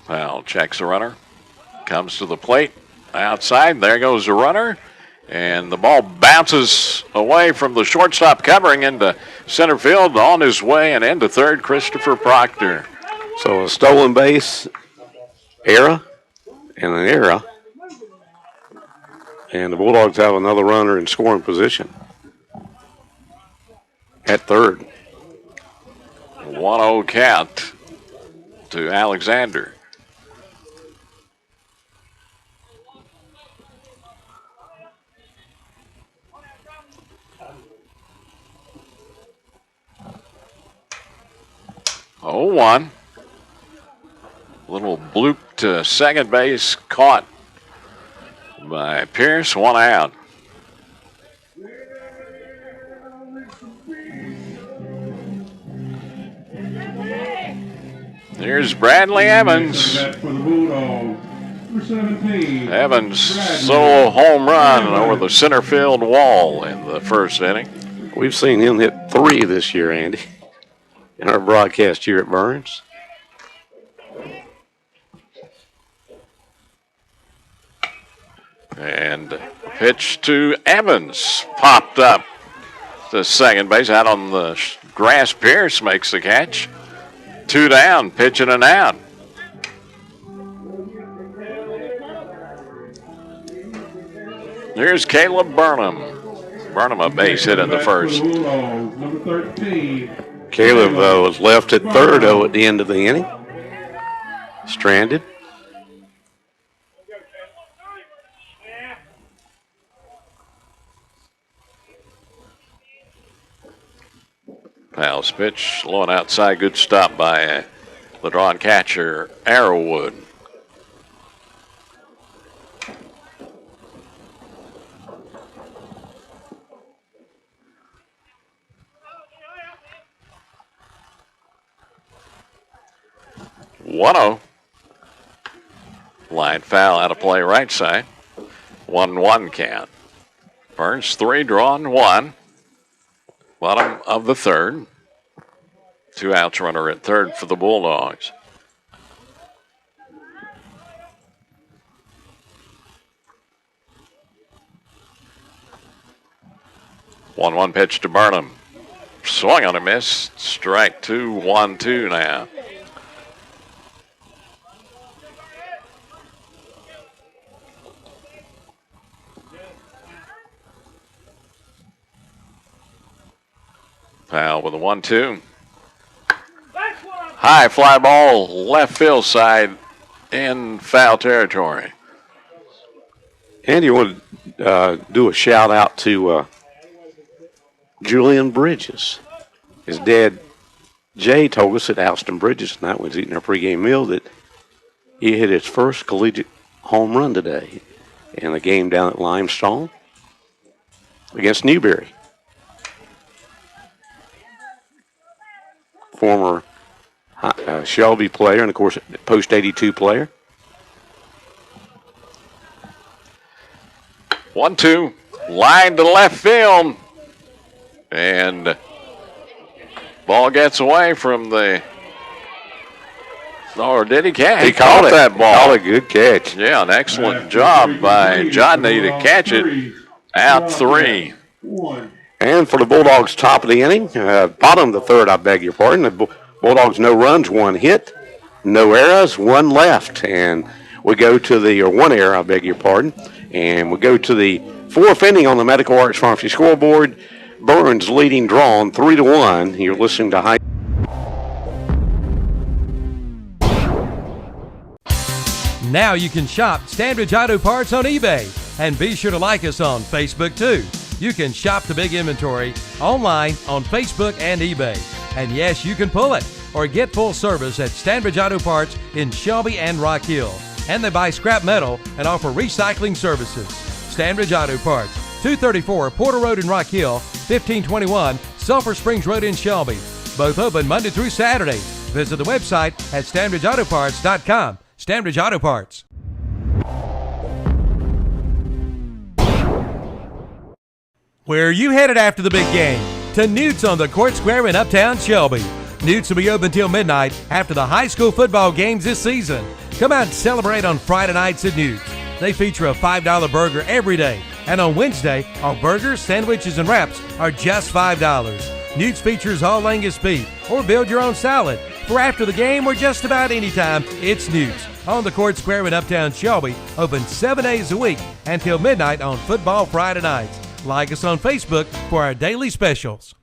Foul checks the runner. Comes to the plate. Outside. There goes the runner. And the ball bounces away from the shortstop covering into center field. On his way and into third, Christopher Proctor. So a stolen base error and an error. And the Bulldogs have another runner in scoring position at third. 1-0 count to Alexander. Oh, 1. Little bloop to second base, caught by Pierce, 1 out. Here's Bradley Evans. Evans solo home run over the center field wall in the first inning. We've seen him hit 3 this year, Andy, in our broadcast here at Burns. And pitch to Evans popped up to second base out on the grass. Pierce makes the catch. 2 down, pitching and out. Here's Caleb Burnham. Burnham a base hit in the first. Caleb was left at third, at the end of the inning. Stranded. Fowles pitch, low and outside. Good stop by the Draughn catcher, Arrowwood. One-0. Line foul out of play right side. 1-1 count. Burns 3, Draughn 1. Bottom of the third. 2 outs, runner at third for the Bulldogs. One pitch to Burnham. Swung on a miss. Strike 2, 1-2 now. Foul with a 1-2. High fly ball, left field side in foul territory. Andy, you want to do a shout out to Julian Bridges. His dad, Jay, told us at Alston Bridges tonight when he was eating our pregame meal that he hit his first collegiate home run today in a game down at Limestone against Newberry. Former Shelby player and, of course, post 82 player. 1-2, line to left field. And ball gets away from the Or did he catch? He caught that ball. Caught a good catch. Yeah, an excellent job by Johnny to catch it. Out 3. And for the Bulldogs, top of the inning, bottom of the third, I beg your pardon. The Bulldogs, no runs, 1 hit, no errors, 1 left. And we go to the, or 1 error, I beg your pardon. And we go to the 4th inning on the Medical Arts Pharmacy scoreboard. Burns leading Draughn 3-1. You're listening to High. Now you can shop Standridge Auto Parts on eBay. And be sure to like us on Facebook too. You can shop the big inventory online on Facebook and eBay. And yes, you can pull it or get full service at Standridge Auto Parts in Shelby and Rock Hill. And they buy scrap metal and offer recycling services. Standridge Auto Parts, 234 Porter Road in Rock Hill, 1521 Sulphur Springs Road in Shelby. Both open Monday through Saturday. Visit the website at StandridgeAutoParts.com. Standridge Auto Parts. Where are you headed after the big game? To Newt's on the Court Square in Uptown Shelby. Newt's will be open till midnight after the high school football games this season. Come out and celebrate on Friday nights at Newt's. They feature a $5 burger every day. And on Wednesday, our burgers, sandwiches, and wraps are just $5. Newt's features all Angus beef or build your own salad. For after the game or just about any time, it's Newt's on the Court Square in Uptown Shelby, open 7 days a week until midnight on football Friday nights. Like us on Facebook for our daily specials.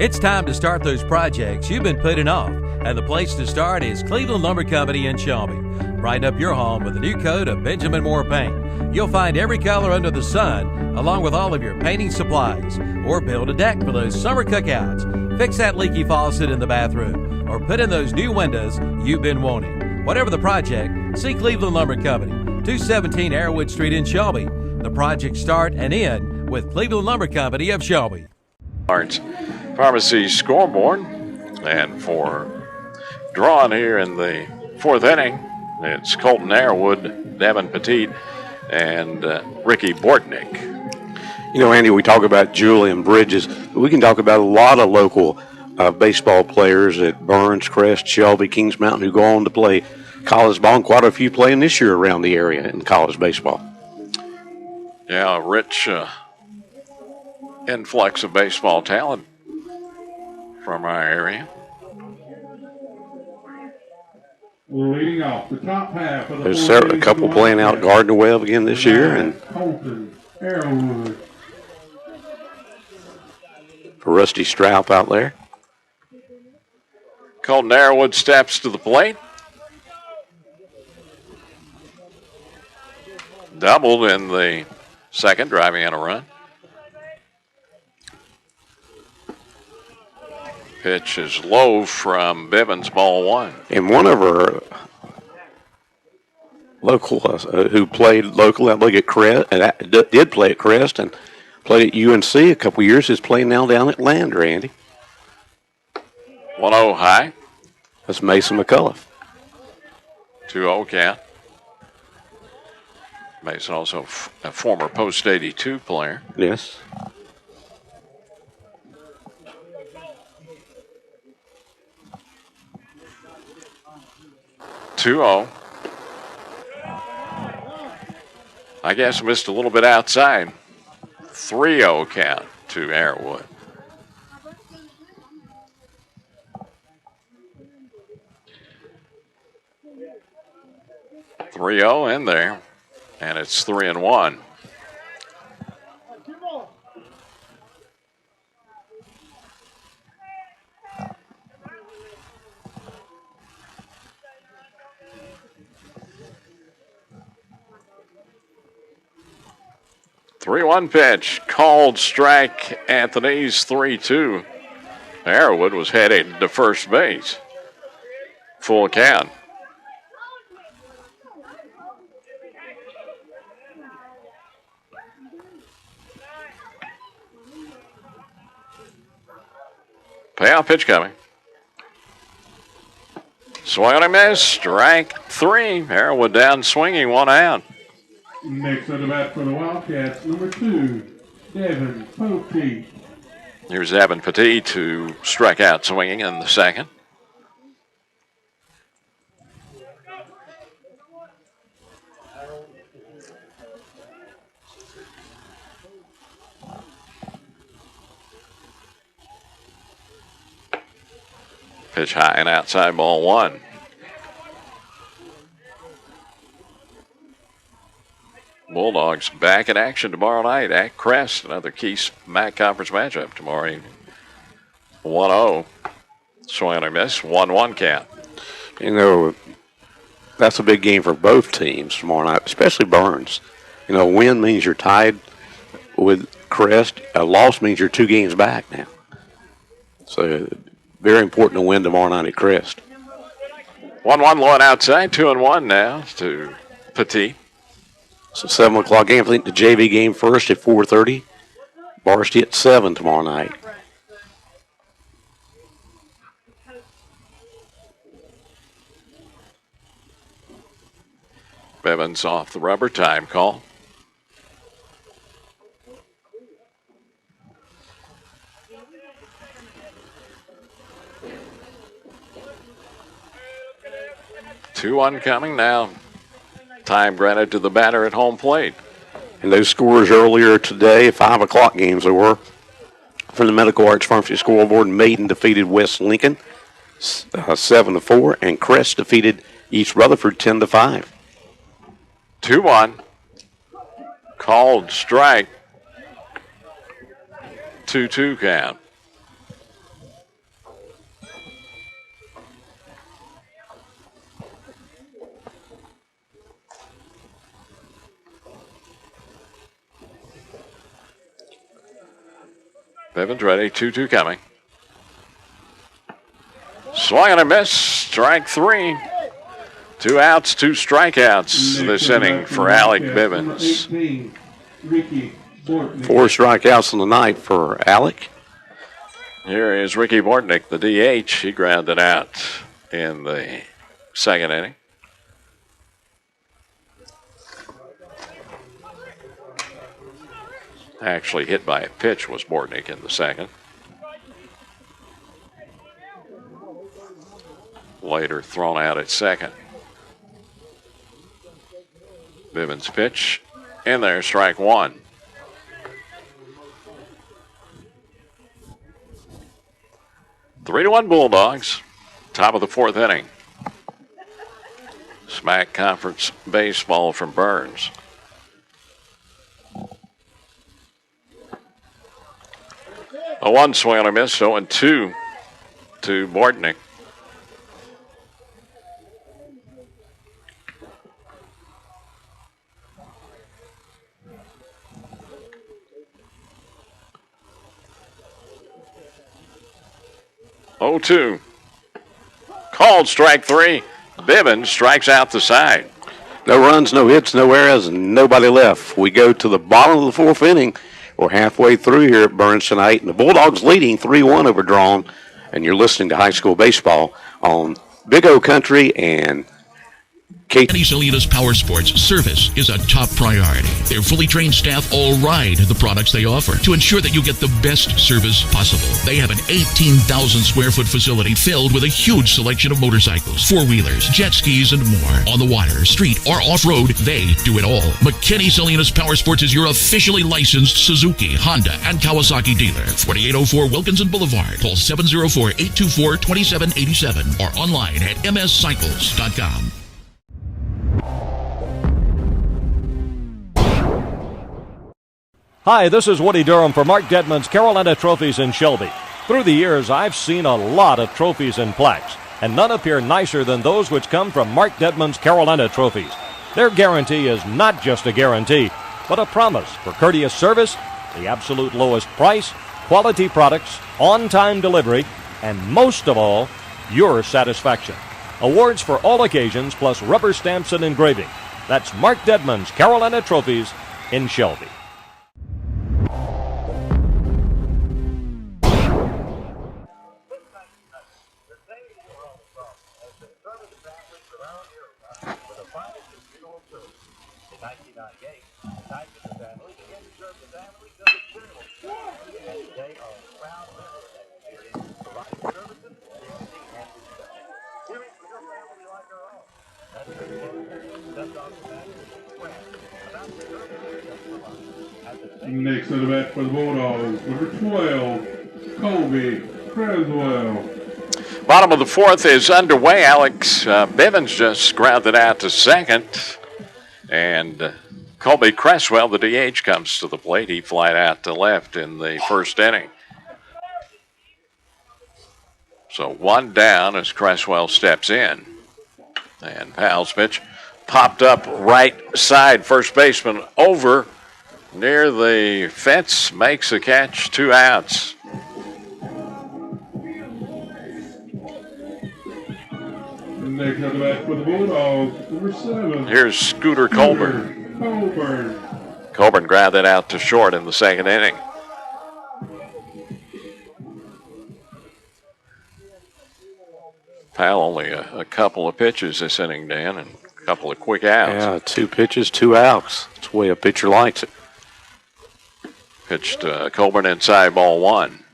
It's time to start those projects you've been putting off, and the place to start is Cleveland Lumber Company in Shelby. Brighten up your home with a new coat of Benjamin Moore paint. You'll find every color under the sun, along with all of your painting supplies. Or build a deck for those summer cookouts. Fix that leaky faucet in the bathroom, or put in those new windows you've been wanting. Whatever the project, see Cleveland Lumber Company, 217 Arrowwood Street in Shelby. The projects start and end with Cleveland Lumber Company of Shelby. Arts Pharmacy scoreboard. And for Draughn here in the 4th inning, it's Colton Arrowwood, Devin Petit, and Ricky Bortnick. You know, Andy, we talk about Julian Bridges, but we can talk about a lot of local baseball players at Burns, Crest, Shelby, Kings Mountain who go on to play college ball, and quite a few playing this year around the area in college baseball. Yeah, a rich influx of baseball talent from our area. Leading off the top half of the There's a couple playing out Gardner Webb again this year, and Colton Arrowwood. for Rusty Stroup out there. Colton Arrowwood steps to the plate. Doubled in the second, driving in a run. Pitch is low from Bivens, ball 1. And one of our local who played local, I believe at Crest, did play at Crest and played at UNC a couple years, is playing now down at Lander, Andy. 1-0 high. That's Mason McCullough. 2-0 count. Mason also a former Post 82 player. Yes. I guess missed a little bit outside. 3-0 count to Arrowwood. .30 in there, and it's 3-1. .31 pitch, called strike. Anthony's 3-2. Arrowwood was headed to first base. Full count. Payoff pitch coming. Swing and a miss. Strike 3. Arrowwood down swinging, 1 out. Next at the bat for the Wildcats, number 2, Devin Poteet. Here's Evan Petit who struck out swinging in the second. Pitch high and outside, ball one. Bulldogs back in action tomorrow night at Crest. Another key MAC conference matchup tomorrow evening. 1-0. Swing or miss. 1-1 count. You know, that's a big game for both teams tomorrow night, especially Burns. You know, a win means you're tied with Crest. A loss means you're 2 games back now. So, very important to win tomorrow night at Crest. 1-1 low and outside. 2-1 now to Petit. It's a 7 o'clock game. I think the JV game first at 4:30. Varsity at 7 tomorrow night. Bevins off the rubber, time call. Two coming now. Time granted to the batter at home plate. And those scores earlier today, 5 o'clock games they were. For the Medical Arts Pharmacy scoreboard, Maiden defeated West Lincoln 7-4, and Crest defeated East Rutherford 10-5. 2-1. Called strike. 2-2 count. Bevins ready, 2-2 coming. Swing and a miss, strike 3. 2 outs, 2 strikeouts this inning for Alec Bivens. 4 strikeouts in the night for Alec. Here is Ricky Bortnick, the DH. He grounded out in the second inning. Actually hit by a pitch was Bortnick in the second. Later thrown out at second. Bivens pitch in there, strike 1. Three to 1 Bulldogs, top of the 4th inning. SMAC Conference baseball from Burns. A 1 swing and a miss, 0-2 to Bortnick. Oh, 2. Called strike 3. Bivens strikes out the side. No runs, no hits, no errors, and nobody left. We go to the bottom of the 4th inning. We're halfway through here at Burns tonight, and the Bulldogs leading 3-1 over Draughn. And you're listening to high school baseball on Big O Country and McKinney Salinas Power Sports service is a top priority. Their fully trained staff all ride the products they offer to ensure that you get the best service possible. They have an 18,000 square foot facility filled with a huge selection of motorcycles, four-wheelers, jet skis, and more. On the water, street, or off-road, they do it all. McKinney Salinas Power Sports is your officially licensed Suzuki, Honda, and Kawasaki dealer. 4804 Wilkinson Boulevard. Call 704-824-2787 or online at mscycles.com. Hi, this is Woody Durham for Mark Dedman's Carolina Trophies in Shelby. Through the years, I've seen a lot of trophies and plaques, and none appear nicer than those which come from Mark Dedman's Carolina Trophies. Their guarantee is not just a guarantee, but a promise for courteous service, the absolute lowest price, quality products, on-time delivery, and most of all, your satisfaction. Awards for all occasions, plus rubber stamps and engraving. That's Mark Dedman's Carolina Trophies in Shelby. They are proud Next at the bat for the Bulldogs, number 12, Colby Creswell. Bottom of the fourth is underway. Alex Bivens just grounded out to second. And Colby Creswell, the DH, comes to the plate. He flied out to left in the first inning. So one down as Creswell steps in. And Powell's pitch popped up right side. First baseman over near the fence, makes a catch, 2 outs. Next at the bat for the Bulldogs, number 7. Here's Scooter Colburn. Colburn grounded out to short in the second inning. Powell only a couple of pitches this inning, Dan, and a couple of quick outs. Yeah, 2 pitches, 2 outs. That's the way a pitcher likes it. Pitched Colburn inside, ball 1.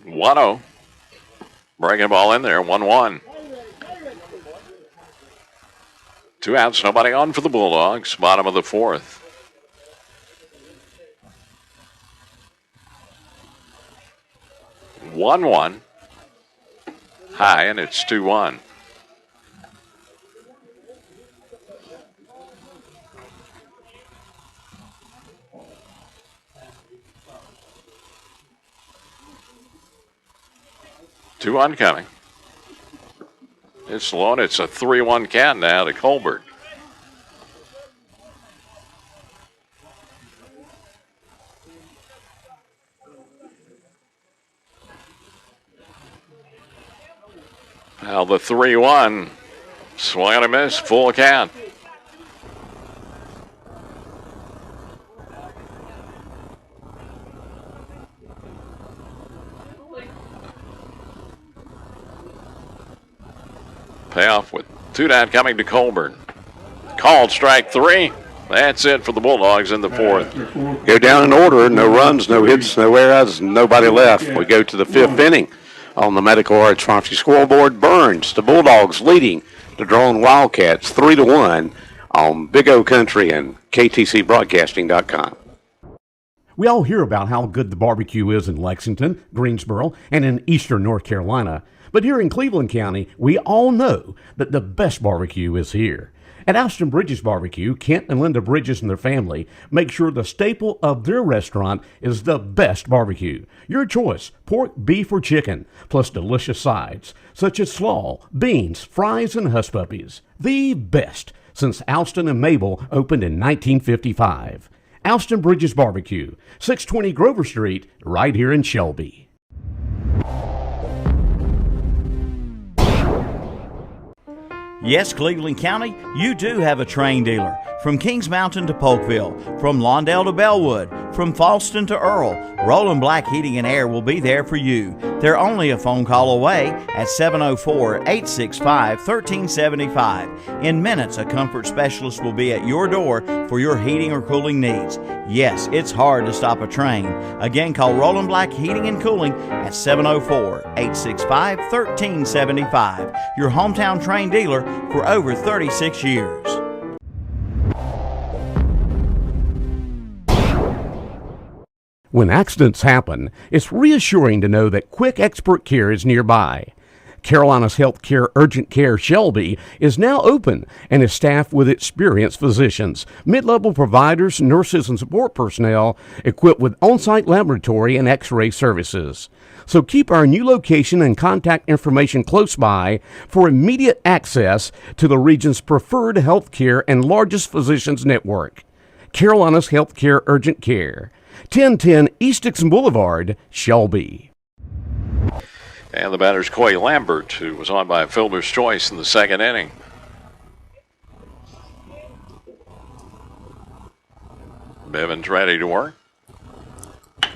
One-0. Breaking the ball in there, 1-1. 2 outs, nobody on for the Bulldogs. Bottom of the fourth. One high, and it's 2-1. Two oncoming. It's low. It's a 3-1 count now to Colbert. Now the 3-1. Swing and a miss. Full count. Payoff with 2 down coming to Colburn. Called strike 3. That's it for the Bulldogs in the fourth. Go down in order. No runs, no hits, no errors, nobody left. We go to the 5th inning. On the Medical Arts Pharmacy scoreboard, Burns, the Bulldogs leading the Draughn Wildcats 3-1 on Big O Country and KTCBroadcasting.com. We all hear about how good the barbecue is in Lexington, Greensboro, and in eastern North Carolina. But here in Cleveland County, we all know that the best barbecue is here. At Alston Bridges Barbecue, Kent and Linda Bridges and their family make sure the staple of their restaurant is the best barbecue. Your choice, pork, beef, or chicken, plus delicious sides, such as slaw, beans, fries, and hush puppies. The best since Alston and Mabel opened in 1955. Alston Bridges Barbecue, 620 Grover Street, right here in Shelby. Yes, Cleveland County, you do have a Train dealer. From Kings Mountain to Polkville, from Lawndale to Bellwood, from Falston to Earl, Roland Black Heating and Air will be there for you. They're only a phone call away at 704-865-1375. In minutes, a comfort specialist will be at your door for your heating or cooling needs. Yes, it's hard to stop a train. Again, call Roland Black Heating and Cooling at 704-865-1375. Your hometown Train dealer for over 36 years. When accidents happen, it's reassuring to know that quick expert care is nearby. Carolina's Healthcare Urgent Care Shelby is now open and is staffed with experienced physicians, mid-level providers, nurses, and support personnel equipped with on-site laboratory and x-ray services. So keep our new location and contact information close by for immediate access to the region's preferred healthcare and largest physicians network. Carolina's Healthcare Urgent Care. 1010 East Dixon Boulevard, Shelby. And the batter's Coy Lambert, who was on by Fielder's choice in the second inning. Bivens ready to work.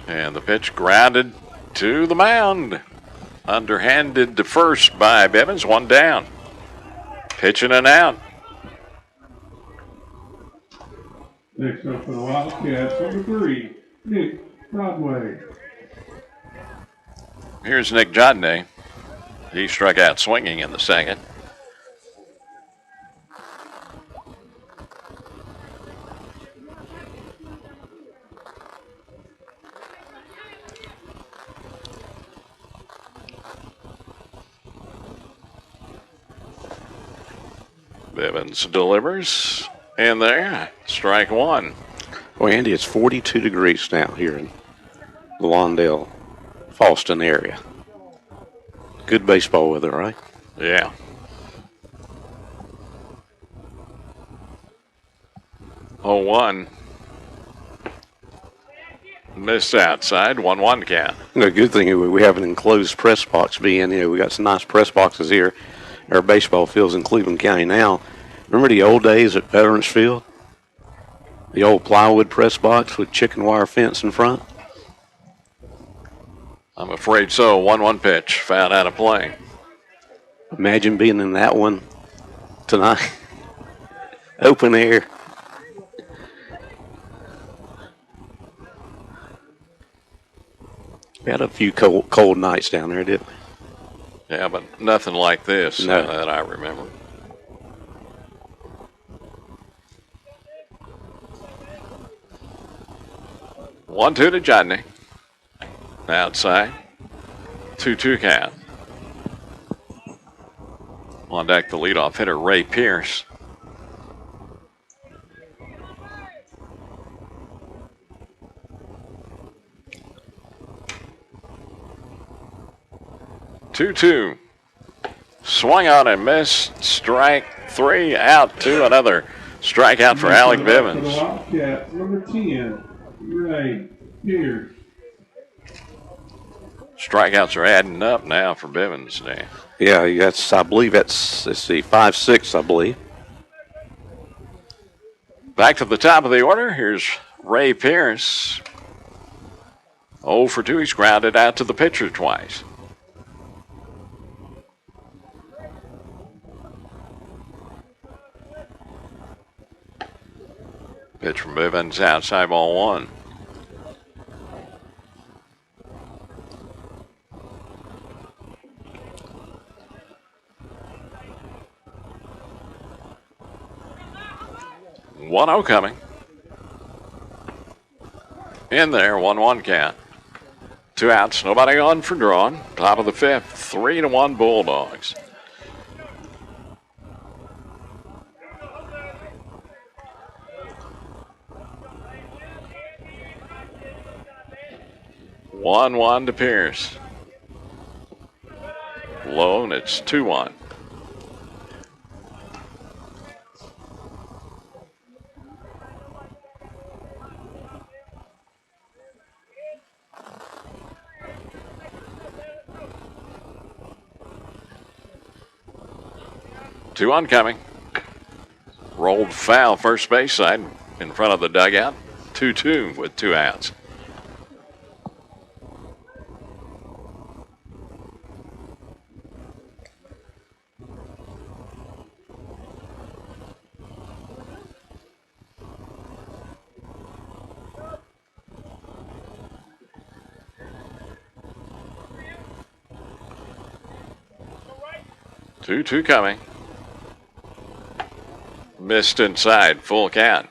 And the pitch grounded to the mound. Underhanded to first by Bivens, 1 down. Pitching and out. Next up for the Wildcats, number 3, Nick Broadway. Here's Nick Jodney. He struck out swinging in the second. Bivens delivers in there. Strike one. Well, Andy, it's 42 degrees now here in the Lawndale, Falston area. Good baseball weather, right? Yeah. Oh, 1. Missed outside. 1-1 count. The good thing we have an enclosed press box being, we got some nice press boxes here. Our baseball fields in Cleveland County now. Remember the old days at Veterans Field? The old plywood press box with chicken wire fence in front? I'm afraid so. 1-1 pitch. Found out of play. Imagine being in that one tonight. Open air. We had a few cold nights down there, didn't we? Yeah, but nothing like this No. that I remember. One, 2 to Jodney. Outside. 2-2 count. On deck, the leadoff hitter, Ray Pierce. Two. Swung on and missed. Strike 3 out to another strikeout for Alec For the Bivens. Wildcats, number 10, Ray Pierce. Strikeouts are adding up now for Bivens now. Yeah, I believe that's, let's see, 5-6, I believe. Back to the top of the order. Here's Ray Pierce. 0 for 2. He's grounded out to the pitcher twice. Pitch from Bivens outside, ball 1. One-0 coming. In there, 1-1 count. 2 outs, nobody on for Draughn. Top of the 5th, 3-1 Bulldogs. One to Pierce. Low, and it's 2-1. Two on coming. Rolled foul first base side in front of the dugout. 2-2 with 2 outs. Two coming. Missed inside, full count.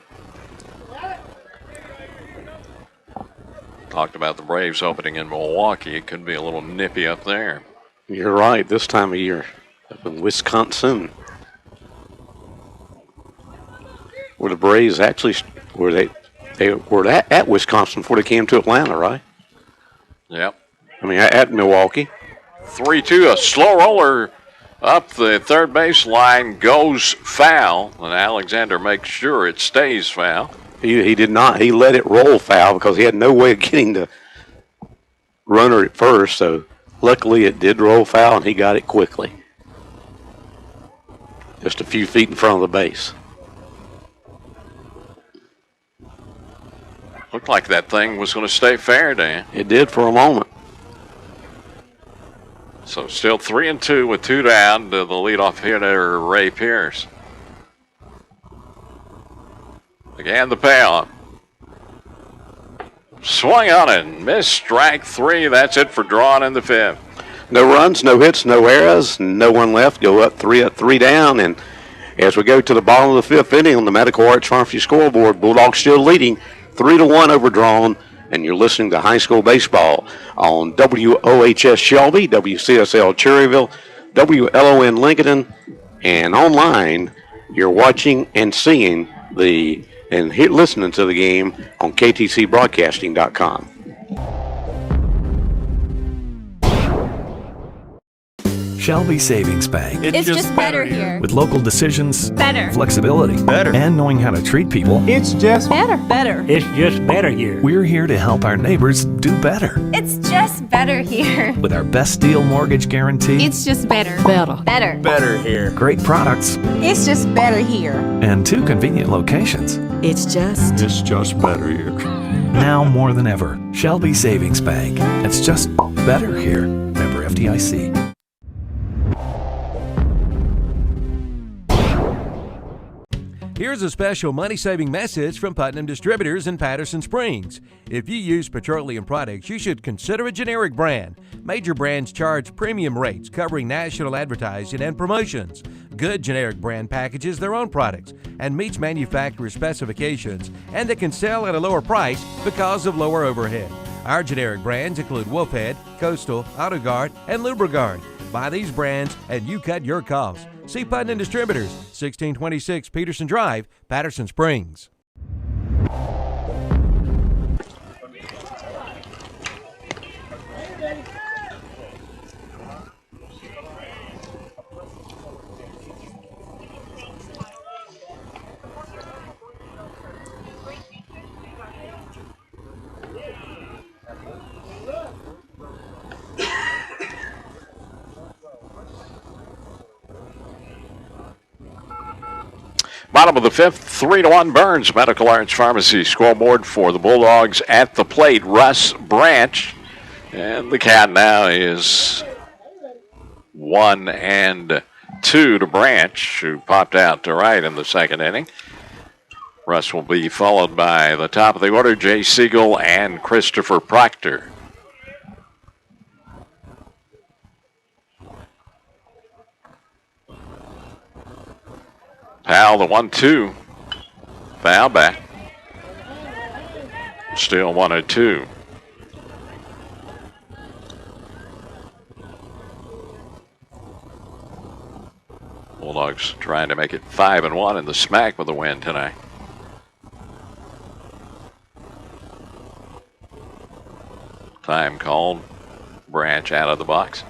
Talked about the Braves opening in Milwaukee. It could be a little nippy up there. You're right, this time of year. Up in Wisconsin. Where the Braves actually, they were at Wisconsin before they came to Atlanta, right? Yep. I mean, at Milwaukee. 3-2, a slow roller up the third base line, goes foul, and Alexander makes sure it stays foul. He did not. He let it roll foul because he had no way of getting the runner at first. So luckily it did roll foul, and he got it quickly. Just a few feet in front of the base. Looked like that thing was going to stay fair, Dan. It did for a moment. So still 3-2 with 2 down to the leadoff hitter, Ray Pierce. Again, the payoff. Swung on and missed, strike 3. That's it for Draughn in the 5th. No runs, no hits, no errors, no one left. Go up, three down. And as we go to the bottom of the 5th inning on the Medical Arts Pharmacy scoreboard, Bulldogs still leading 3-1 over Draughn. And you're listening to high school baseball on WOHS Shelby, WCSL Cherryville, WLON Lincoln, and online. You're watching and seeing listening to the game on ktcbroadcasting.com. Shelby Savings Bank. It's just better here. With local decisions, Better. flexibility, Better. and knowing how to treat people. It's just better. Better. It's just better here. We're here to help our neighbors do better. It's just better here. With our best deal mortgage guarantee. It's just better. Better. Better. Better here. Great products. It's just better here. And 2 convenient locations. It's just better here. Now more than ever, Shelby Savings Bank. It's just better here. Member FDIC. Here's a special money-saving message from Putnam Distributors in Patterson Springs. If you use petroleum products, you should consider a generic brand. Major brands charge premium rates covering national advertising and promotions. Good generic brand packages their own products and meets manufacturer specifications, and they can sell at a lower price because of lower overhead. Our generic brands include Wolfhead, Coastal, AutoGuard, and Lubriguard. Buy these brands and you cut your costs. See Putnam Distributors, 1626 Peterson Drive, Patterson Springs. Bottom of the 5th, 3-1 Burns. Medical Arts Pharmacy scoreboard for the Bulldogs at the plate. Russ Branch. And the count now is 1-2 to Branch, who popped out to right in the 2nd inning. Russ will be followed by the top of the order, Jay Siegel and Christopher Proctor. Powell, the 1-2. Foul back. Still 1-2. Bulldogs trying to make it 5-1 in the SMAC with a win tonight. Time called. Branch out of the box.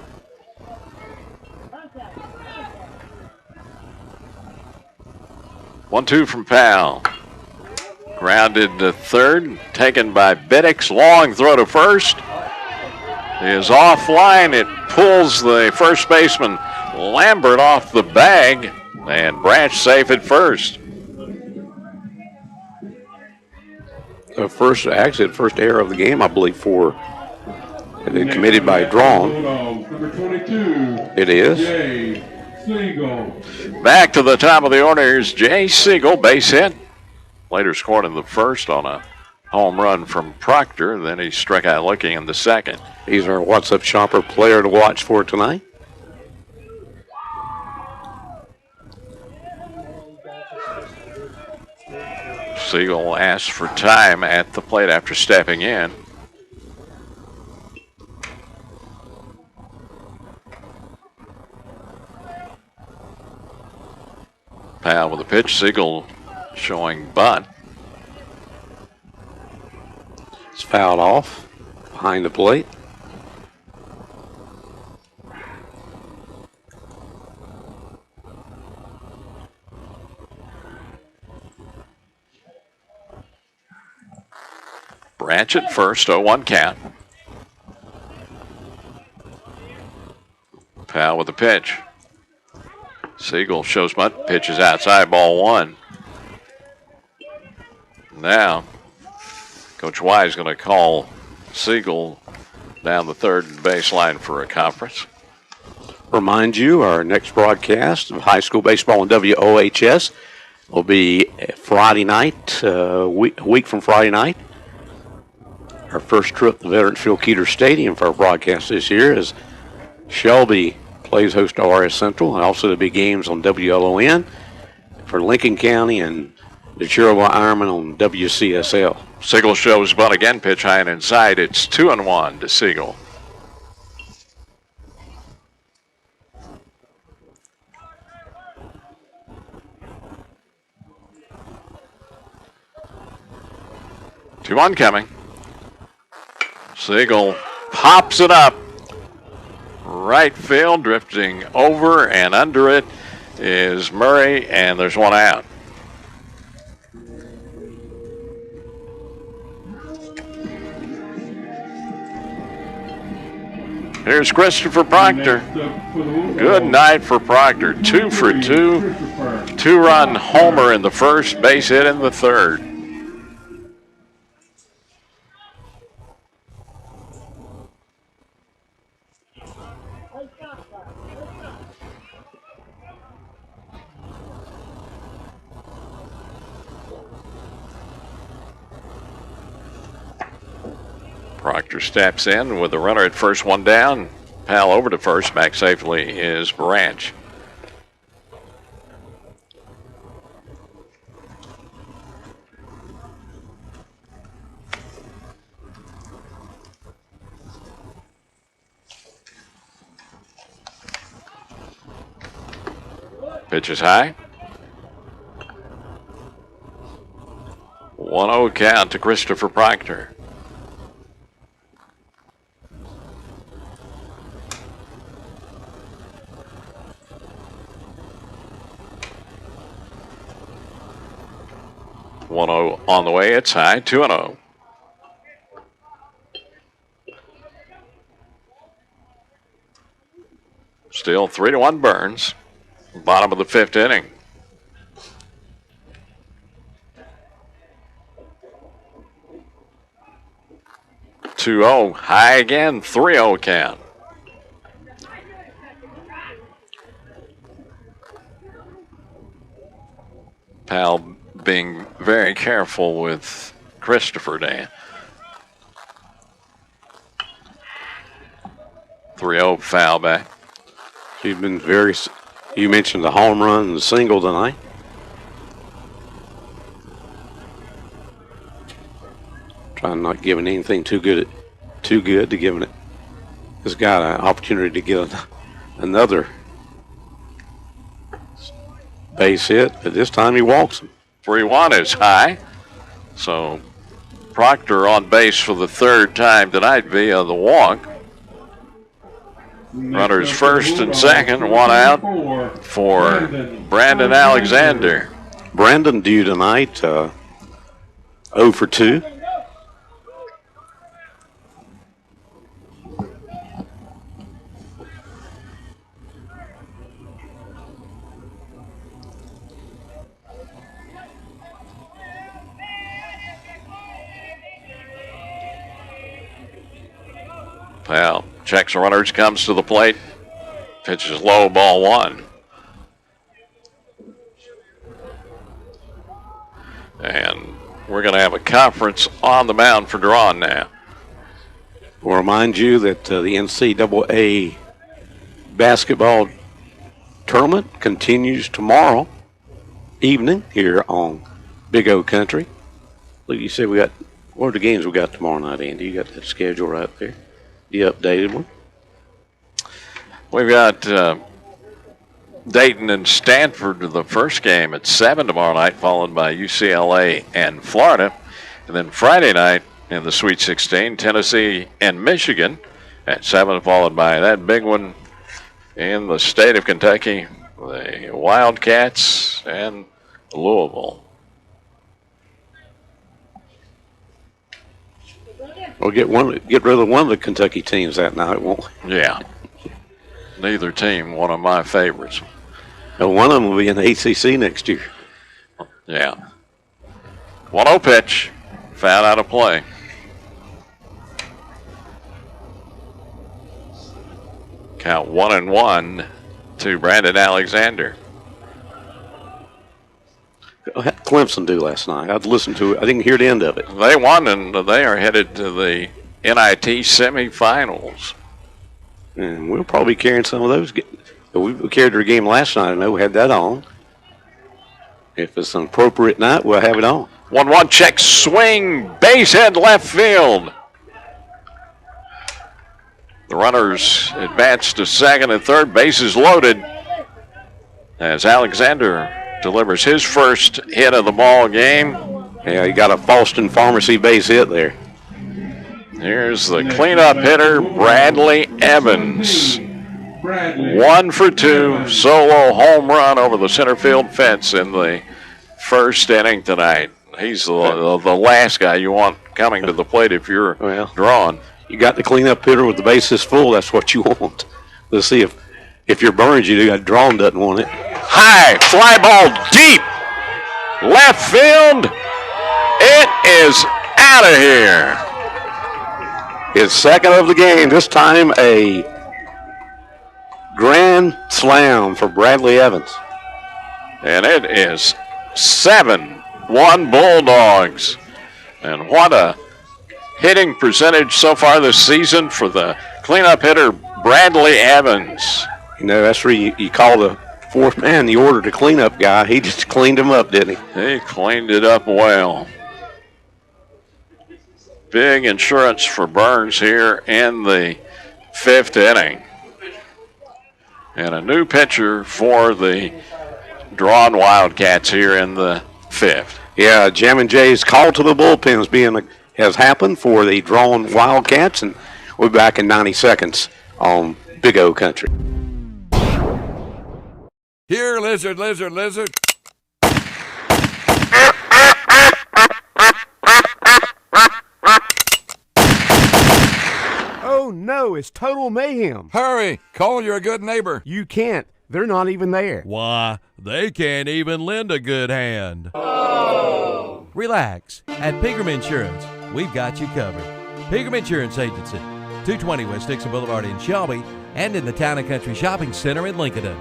One-two from Powell. Grounded to third. Taken by Biddix. Long throw to first. Is offline. It pulls the first baseman Lambert off the bag. And Branch safe at first. The first error of the game, I believe, committed by Draughn. Number 22. It is. Jay Siegel. Back to the top of the order. Here's Jay Siegel, base hit. Later scored in the first on a home run from Proctor. Then he struck out looking in the 2nd. He's our What's Up Shopper player to watch for tonight. Siegel asked for time at the plate after stepping in. Powell with a pitch. Siegel showing bunt. It's fouled off behind the plate. Branch at first, 0-1 count. Powell with a pitch. Siegel shows bunt, pitches outside, ball 1. Now, Coach Wise going to call Siegel down the third baseline for a conference. Remind you, our next broadcast of high school baseball on WOHS will be Friday night, a week from Friday night. our first trip to Veterans Field Keeter Stadium for our broadcast this year as Shelby plays host to RS Central, and also the big games on WLON for Lincoln County and the Cherokee Ironman on WCSL. Siegel shows bunt again, pitch high and inside. It's 2-1 to Siegel. Two on coming. Siegel pops it up. Right field, drifting over and under it is Murray, and there's one out. Here's Christopher Proctor. Good night for Proctor. 2 for 2. 2-run homer in the first, base hit in the third. Proctor steps in with the runner at first, one down. Pal over to first, back safely is Branch. Pitch is high. 1-0 count to Christopher Proctor. On the way, it's high, 2-0. Still 3-1 Burns. Bottom of the fifth inning. Two-0, high again, 3-0 count. Pal being very careful with Christopher Dan. 3-0 foul back. You've been very, you mentioned the home run and the single tonight. Trying not giving anything too good to giving it. Has got an opportunity to get another base hit, but this time he walks him. 3-1 is high. So Proctor on base for the third time tonight via the walk. Runners first and second, one out for Brandon Alexander. Brandon due tonight, 0 for 2. Well, checks the runners, comes to the plate, pitches low, ball one. And we're going to have a conference on the mound for Draughn now. We'll remind you that the NCAA basketball tournament continues tomorrow evening here on Big O Country. Look, you said what are the games we got tomorrow night, Andy? You got that schedule right there? The updated one. We've got Dayton and Stanford the first game at 7 tomorrow night, followed by UCLA and Florida. And then Friday night in the Sweet 16, Tennessee and Michigan at 7, followed by that big one in the state of Kentucky, the Wildcats and Louisville. We'll get rid of one of the Kentucky teams that night, won't we? Yeah. Neither team, one of my favorites. And one of them will be in the ACC next year. Yeah. 1-0 pitch. Foul out of play. Count 1-1 to Brandon Alexander. Clemson do last night? I'd listened to it. I didn't hear the end of it. They won, and they are headed to the NIT semifinals. And we'll probably be carrying some of those. We carried their game last night. I know we had that on. If it's an appropriate night, we'll have it on. 1-1 check swing, base hit left field. The runners advance to second and third. Bases loaded as Alexander delivers his first hit of the ball game. Yeah, he got a Falston Pharmacy base hit there. Here's the cleanup hitter, Bradley Evans. 1 for 2, solo home run over the center field fence in the first inning tonight. He's the last guy you want coming to the plate if you're Draughn. You got the cleanup hitter with the bases full. That's what you want. Let's see if you're Burns, you got Draughn doesn't want it. High fly ball deep left field. It is out of here. His second of the game. This time a grand slam for Bradley Evans. And it is 7-1 Bulldogs. And what a hitting percentage so far this season for the cleanup hitter, Bradley Evans. You know, that's where you call the fourth man the order to cleanup guy. He just cleaned him up, didn't he? He cleaned it up well. Big insurance for Burns here in the fifth inning. And a new pitcher for the Draughn Wildcats here in the fifth. Yeah, Jammin' Jay's call to the bullpens has happened for the Draughn Wildcats, and we're back in 90 seconds on Big O Country. Here, lizard, lizard, lizard. Oh no, it's total mayhem. Hurry, call your good neighbor. You can't. They're not even there. Why, they can't even lend a good hand. Oh. Relax. At Pegram Insurance, we've got you covered. Pegram Insurance Agency, 220 West Dixon Boulevard in Shelby, and in the Town and Country Shopping Center in Lincoln.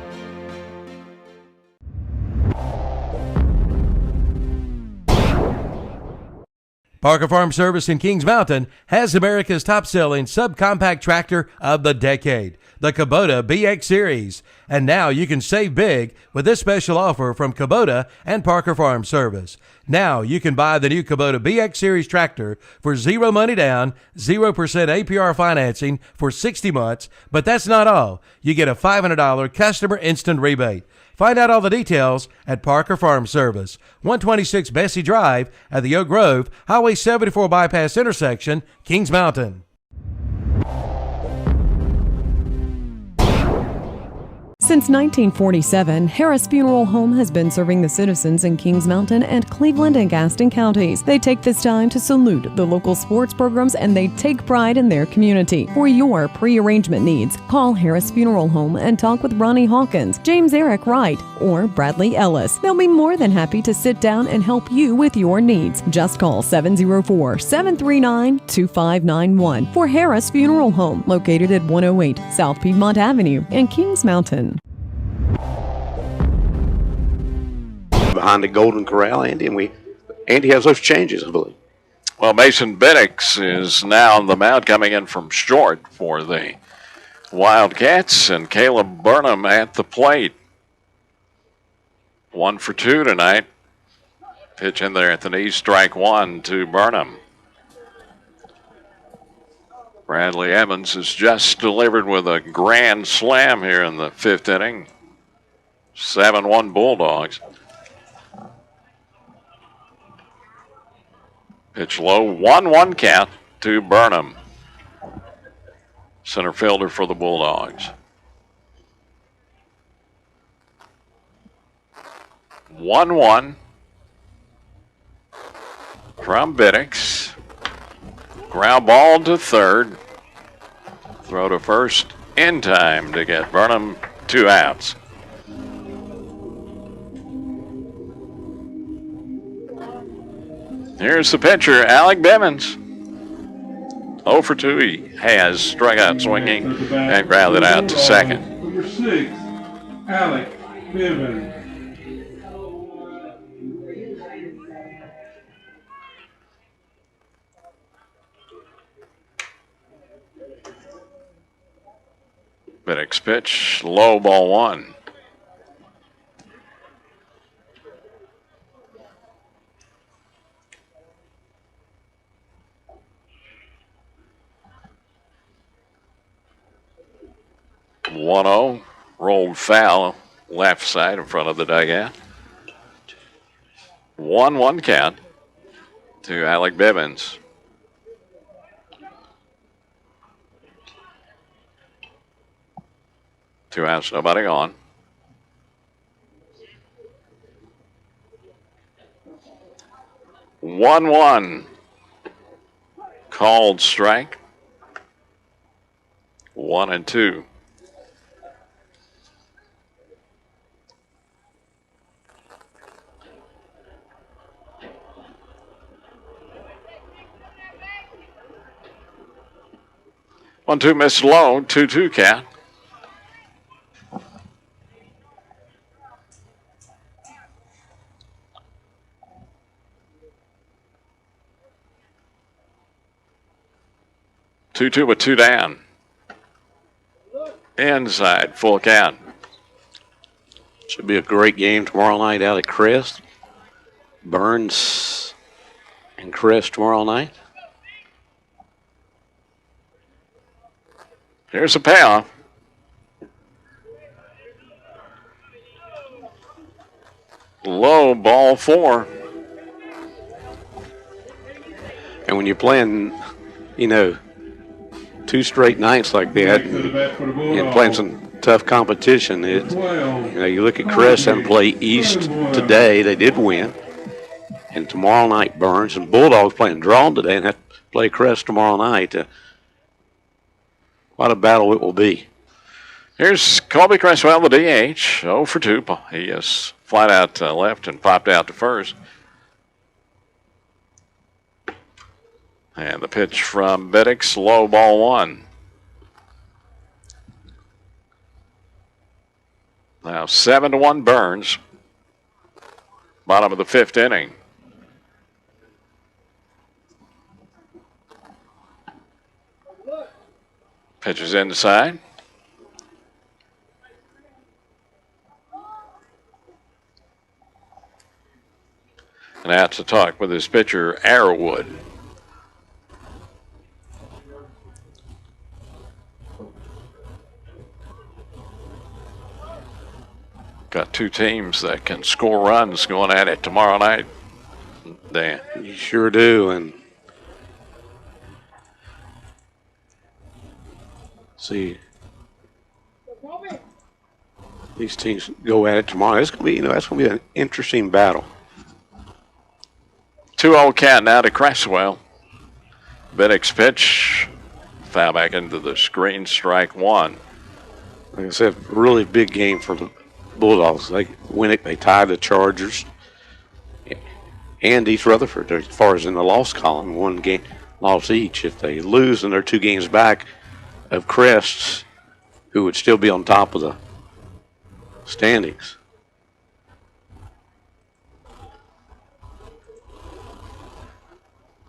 Parker Farm Service in Kings Mountain has America's top-selling subcompact tractor of the decade, the Kubota BX Series. And now you can save big with this special offer from Kubota and Parker Farm Service. Now you can buy the new Kubota BX Series tractor for zero money down, 0% APR financing for 60 months. But that's not all. You get a $500 customer instant rebate. Find out all the details at Parker Farm Service, 126 Bessie Drive at the Oak Grove, Highway 74 Bypass intersection, Kings Mountain. Since 1947, Harris Funeral Home has been serving the citizens in Kings Mountain and Cleveland and Gaston counties. They take this time to salute the local sports programs, and they take pride in their community. For your pre-arrangement needs, call Harris Funeral Home and talk with Ronnie Hawkins, James Eric Wright, or Bradley Ellis. They'll be more than happy to sit down and help you with your needs. Just call 704-739-2591 for Harris Funeral Home, located at 108 South Piedmont Avenue in Kings Mountain. Behind the Golden Corral, Andy, and Andy has those changes, I believe. Well, Mason Biddix is now on the mound, coming in from short for the Wildcats, and Caleb Burnham at the plate. 1 for 2 tonight. Pitch in there at the knee, strike one to Burnham. Bradley Evans has just delivered with a grand slam here in the fifth inning. 7-1 Bulldogs. Pitch low, 1-1 count to Burnham, center fielder for the Bulldogs. 1-1 from Biddix. Ground ball to third. Throw to first in time to get Burnham 2 outs. Here's the pitcher, Alec Bivens. 0 for 2. He has struck out swinging and grounded out to second. Number 6, Alec Bivens. Bennick's pitch, low, ball one. One-0, rolled foul, left side in front of the dugout. 1-1 count to Alec Bivens. Two outs, nobody on. One called strike. 1-2. One-two missed low, 2-2 count. Two with two down. Inside, full count. Should be a great game tomorrow night out at Crest. Burns and Crest tomorrow night. Here's a payoff. Low, ball four. And when you're playing, you know, 2 straight nights like that and playing some tough competition, you know, you look at Crest and play East today. They did win. And tomorrow night, Burns and Bulldogs playing Draughn today and have to play Crest tomorrow night. What a battle it will be. Here's Colby Cresswell, the DH, 0 for 2. He is flat out left and popped out to first. And the pitch from Bennick, low, ball one. Now 7-1 Burns. Bottom of the 5th inning. Pitches inside. And out to talk with his pitcher, Arrowwood. Got two teams that can score runs going at it tomorrow night, Dan. You sure do. And see, these teams go at it tomorrow. It's gonna be, that's gonna be an interesting battle. 2-0 count now to Cresswell. Bennick's pitch, foul back into the screen, strike one. Like I said, really big game for the Bulldogs. They win it, they tie the Chargers and East Rutherford as far as in the loss column, 1 game loss each. If they lose, then they're 2 games back of Crest, who would still be on top of the standings.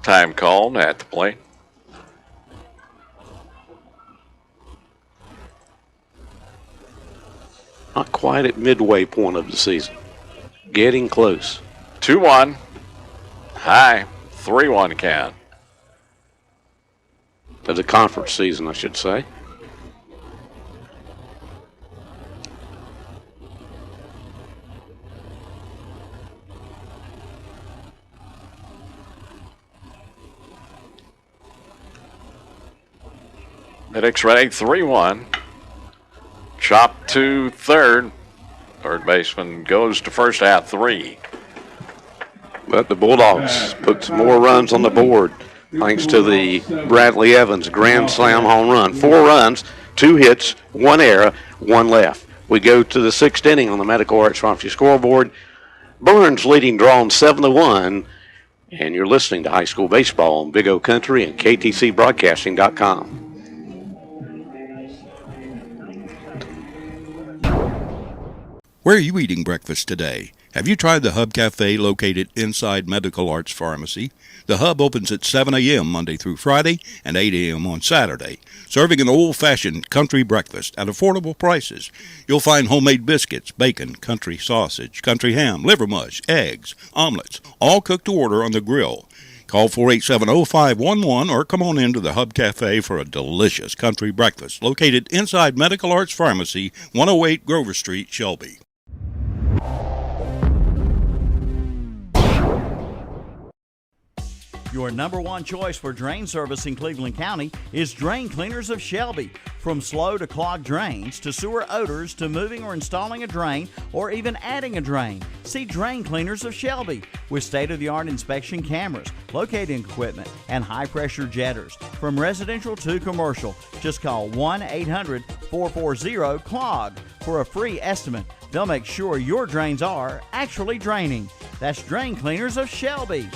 Time called at the plate. Not quite at midway point of the season. Getting close. 2-1. High. 3-1 count. Of the conference season, I should say. Bennick's ready, 3-1. Chop to third. Third baseman goes to first, out 3. But the Bulldogs put some more runs on the board thanks to the Bradley Evans grand slam home run. 4 runs, 2 hits, 1 error, 1 left. We go to the 6th inning on the Medical Arts Pharmacy scoreboard. Burns leading Draughn 7-1. And you're listening to high school baseball on Big O Country and KTCBroadcasting.com. Where are you eating breakfast today? Have you tried the Hub Cafe located inside Medical Arts Pharmacy? The Hub opens at 7 a.m. Monday through Friday and 8 a.m. on Saturday, serving an old-fashioned country breakfast at affordable prices. You'll find homemade biscuits, bacon, country sausage, country ham, liver mush, eggs, omelets, all cooked to order on the grill. Call 487-0511 or come on into the Hub Cafe for a delicious country breakfast located inside Medical Arts Pharmacy, 108 Grover Street, Shelby. Your number one choice for drain service in Cleveland County is Drain Cleaners of Shelby. From slow to clogged drains, to sewer odors, to moving or installing a drain, or even adding a drain, see Drain Cleaners of Shelby. With state-of-the-art inspection cameras, locating equipment, and high-pressure jetters. From residential to commercial, just call 1-800-440-CLOG for a free estimate. They'll make sure your drains are actually draining. That's Drain Cleaners of Shelby.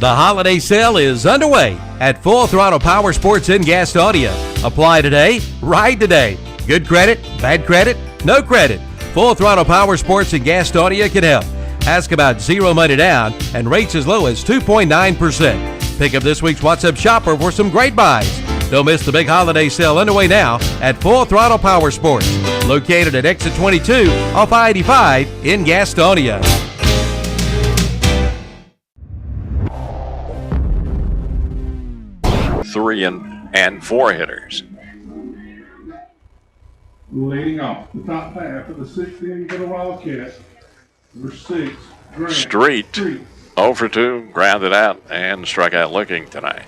The holiday sale is underway at Full Throttle Power Sports in Gastonia. Apply today, ride today. Good credit, bad credit, no credit. Full Throttle Power Sports in Gastonia can help. Ask about zero money down and rates as low as 2.9%. Pick up this week's What's Up Shopper for some great buys. Don't miss the big holiday sale underway now at Full Throttle Power Sports, located at Exit 22 off I-85 in Gastonia. 3 and 4 hitters. Leading off the top half of the 6th inning for the Wildcats. Number 6, Grant Street. 0 for 2, grounded out and struck out looking tonight.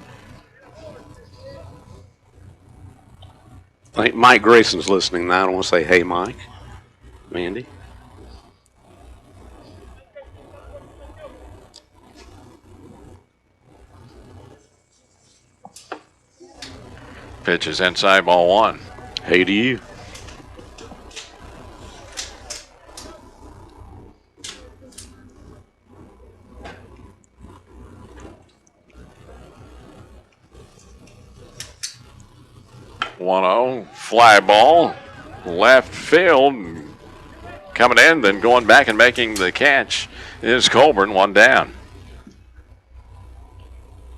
I think Mike Grayson's listening now. I don't want to say, hey, Mike. Mandy. Pitch is inside, ball 1. Hey to you. Fly ball, left field, coming in, then going back and making the catch is Colburn, 1 down.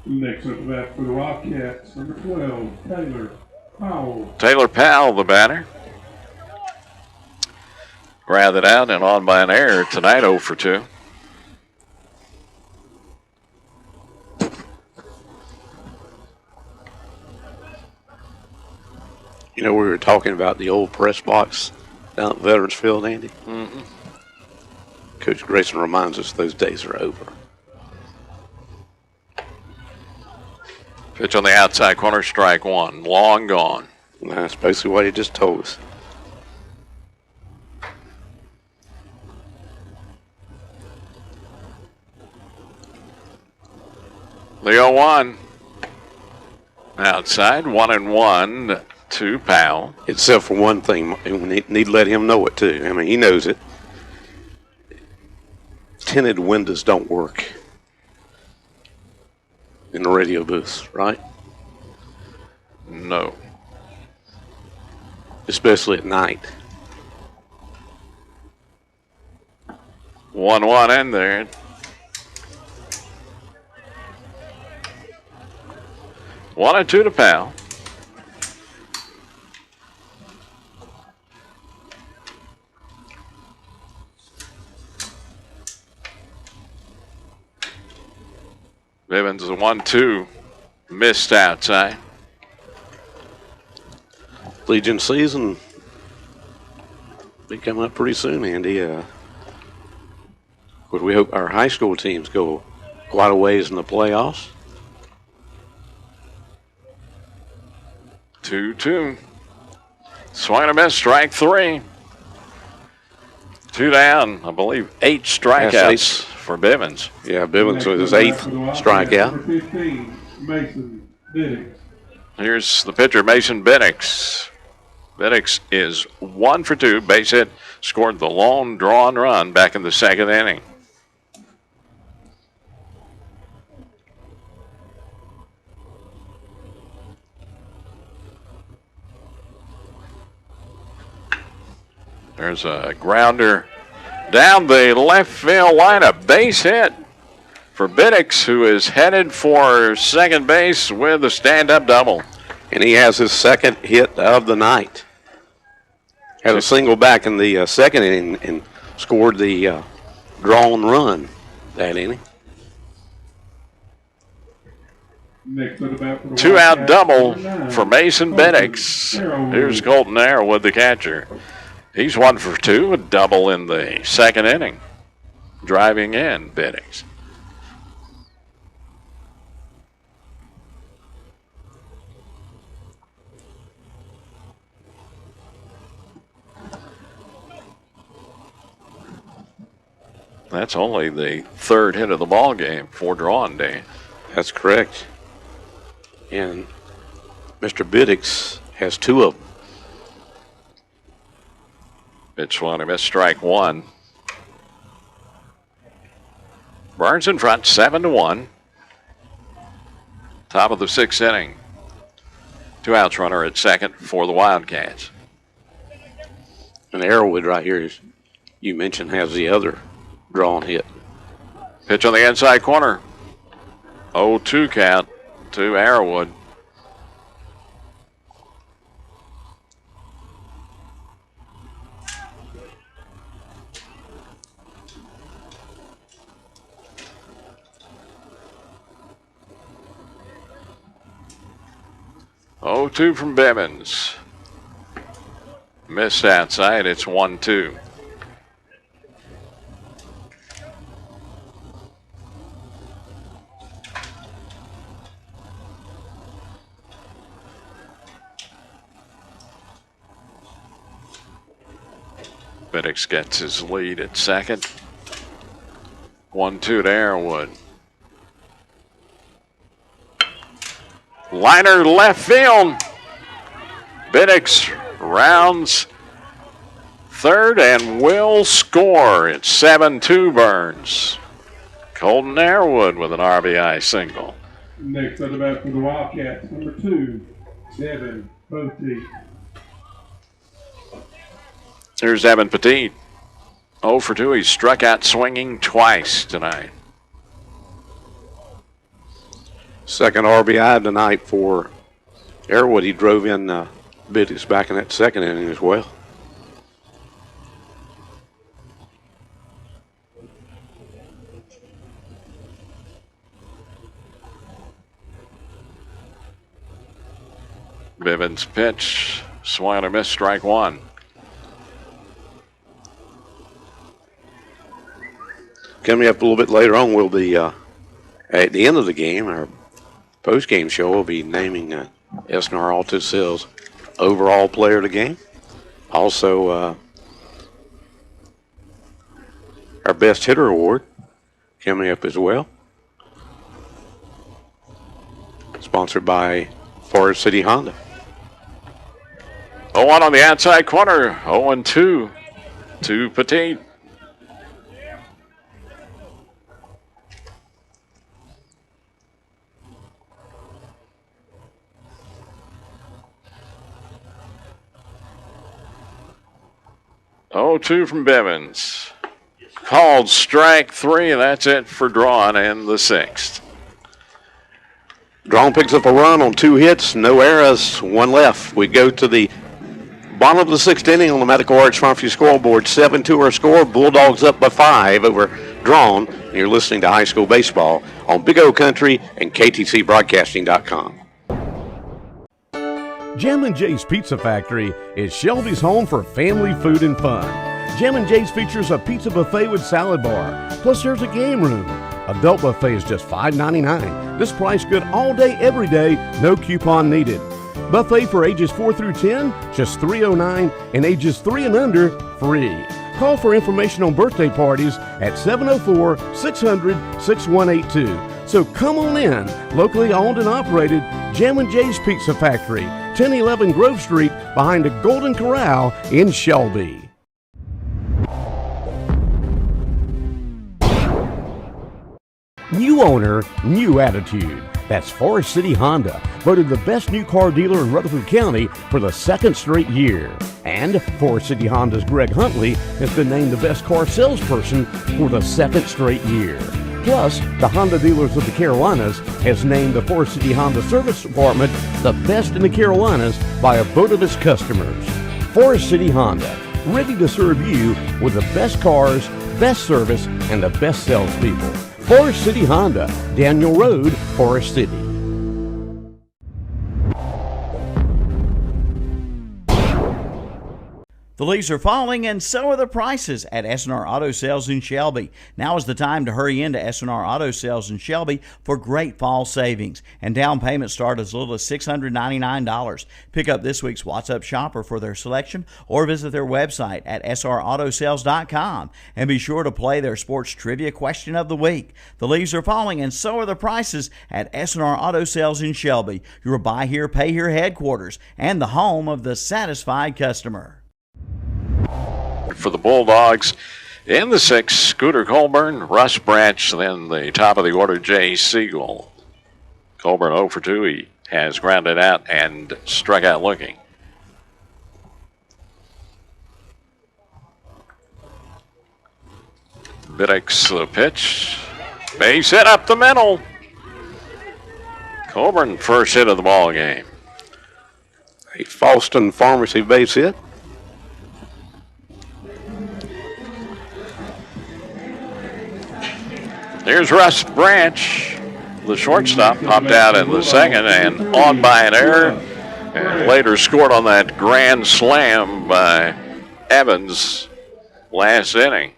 Next up bat for the Wildcats, number 12, Taylor Powell. Taylor Powell, the batter. Grounded out and on by an error tonight, 0 for 2. You know, we were talking about the old press box down at Veterans Field, Andy. Mm-hmm. Coach Grayson reminds us those days are over. Pitch on the outside corner, strike 1. Long gone. That's basically what he just told us. Leo 1. Outside, 1-1 to Powell. Except for one thing, we need to let him know it too. I mean, he knows it. Tinted windows don't work in the radio booth, right? No. Especially at night. 1-1 in there. One and 2 to Powell. Bivens is a 1-2. Missed outside. Legion season be coming up pretty soon, Andy. We hope our high school teams go quite a ways in the playoffs. 2-2. Swing and a miss, strike 3. 2 down, I believe 8 strikeouts for Bivens. Yeah, Bivens with his 8th strikeout. Number 15, Mason Biddick. Here's the pitcher, Mason Bennix. Bennix is 1 for 2, base hit, scored the lone drawn run back in the 2nd inning. There's a grounder down the left field line, a base hit for Biddix, who is headed for second base with a stand-up double. And he has his second hit of the night. Had a single back in the second inning and scored the Draughn run that inning. Two-out double for Mason Biddix. Here's Colton Arrowwood, the catcher. He's 1 for 2, a double in the second inning, driving in Biddix. That's only the third hit of the ball game for Draughn Day. That's correct. And Mr. Biddix has 2 of them. Pitch one, a missed, strike one. Burns in front, 7-1. Top of the 6th inning. 2 outs, runner at second for the Wildcats. And Arrowwood right here, as you mentioned, has the other Draughn hit. Pitch on the inside corner. 0-2 count to Arrowwood. Oh, 2 from Bevins. Missed outside. It's 1-2. Biddix gets his lead at second. 1-2 to Arrowwood. Liner left field. Biddix rounds third and will score. It's 7-2 Burns. Colton Arrowwood with an RBI single. Next at the bat for the Wildcats, number 2, Devin Petit. Here's Evan Petit. 0 for 2. He struck out swinging twice tonight. Second RBI tonight for Arrowwood. He drove in Biddix back in that second inning as well. Bivens pitch. Swung and missed, strike one. Coming up a little bit later on, we'll be at the end of the game, our post-game show will be naming SNR Auto Sales overall player of the game. Also, our best hitter award coming up as well. Sponsored by Forest City Honda. 0-1 on the outside corner. 0-2 to Petit. Oh, 2 from Bevins. Called strike 3, and that's it for Draughn in the 6th. Draughn picks up a run on 2 hits, no errors, 1 left. We go to the bottom of the 6th inning on the Medical Arts Pharmacy scoreboard. 7-2 our score. Bulldogs up by 5 over Draughn. And you're listening to high school baseball on Big O Country and KTCBroadcasting.com. Jam & Jay's Pizza Factory is Shelby's home for family food and fun. Jam & Jay's features a pizza buffet with salad bar, plus there's a game room. Adult buffet is just $5.99. This price good all day, every day, no coupon needed. Buffet for ages 4 through 10, just $3.09, and ages 3 and under, free. Call for information on birthday parties at 704-600-6182. So come on in, locally owned and operated, Jam & Jay's Pizza Factory, 1011 Grove Street, behind the Golden Corral in Shelby. New owner, new attitude. That's Forest City Honda, voted the best new car dealer in Rutherford County for the second straight year. And Forest City Honda's Greg Huntley has been named the best car salesperson for the second straight year. Plus, the Honda Dealers of the Carolinas has named the Forest City Honda Service Department the best in the Carolinas by a vote of its customers. Forest City Honda, ready to serve you with the best cars, best service, and the best salespeople. Forest City Honda, Daniel Road, Forest City. The leaves are falling, and so are the prices at S&R Auto Sales in Shelby. Now is the time to hurry into S&R Auto Sales in Shelby for great fall savings. And down payments start as little as $699. Pick up this week's What's Up Shopper for their selection or visit their website at srautosales.com. And be sure to play their sports trivia question of the week. The leaves are falling, and so are the prices at S&R Auto Sales in Shelby, your buy here, pay here headquarters, and the home of the satisfied customer. For the Bulldogs in the 6th, Scooter Colburn, Russ Branch, then the top of the order, Jay Siegel. Colburn 0 for 2. He has grounded out and struck out looking. Biddix the pitch. Base hit up the middle. Colburn first hit of the ball game. A Falston Pharmacy base hit. Here's Russ Branch, the shortstop, popped out in the second and on by an error, and later scored on that grand slam by Evans last inning.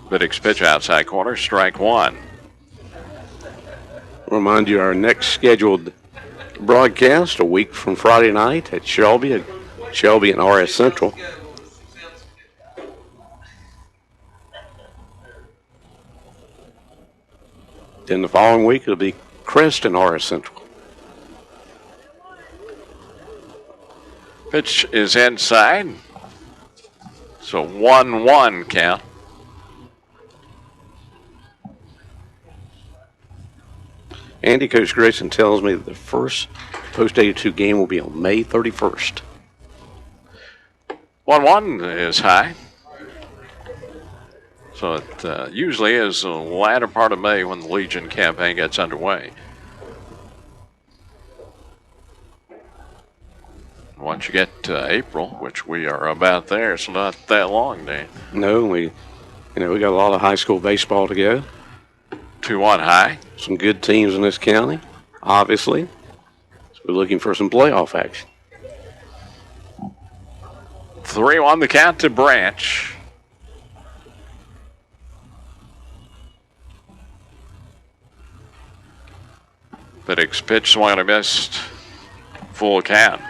Biddix pitch outside corner, strike one. Remind you, our next scheduled broadcast a week from Friday night at Shelby and RS Central. Then the following week it'll be Crest and RS Central. Pitch is inside. So 1-1 count. Andy, Coach Grayson tells me that the first post-82 game will be on May 31st. 1-1 is high. So it usually is the latter part of May when the Legion campaign gets underway. Once you get to April, which we are about there, it's not that long, Dan. No, we got a lot of high school baseball to go. 2-1 high. Some good teams in this county, obviously. So we're looking for some playoff action. 3-1 the count to Branch. Biddix pitch, swung and a missed. Full count.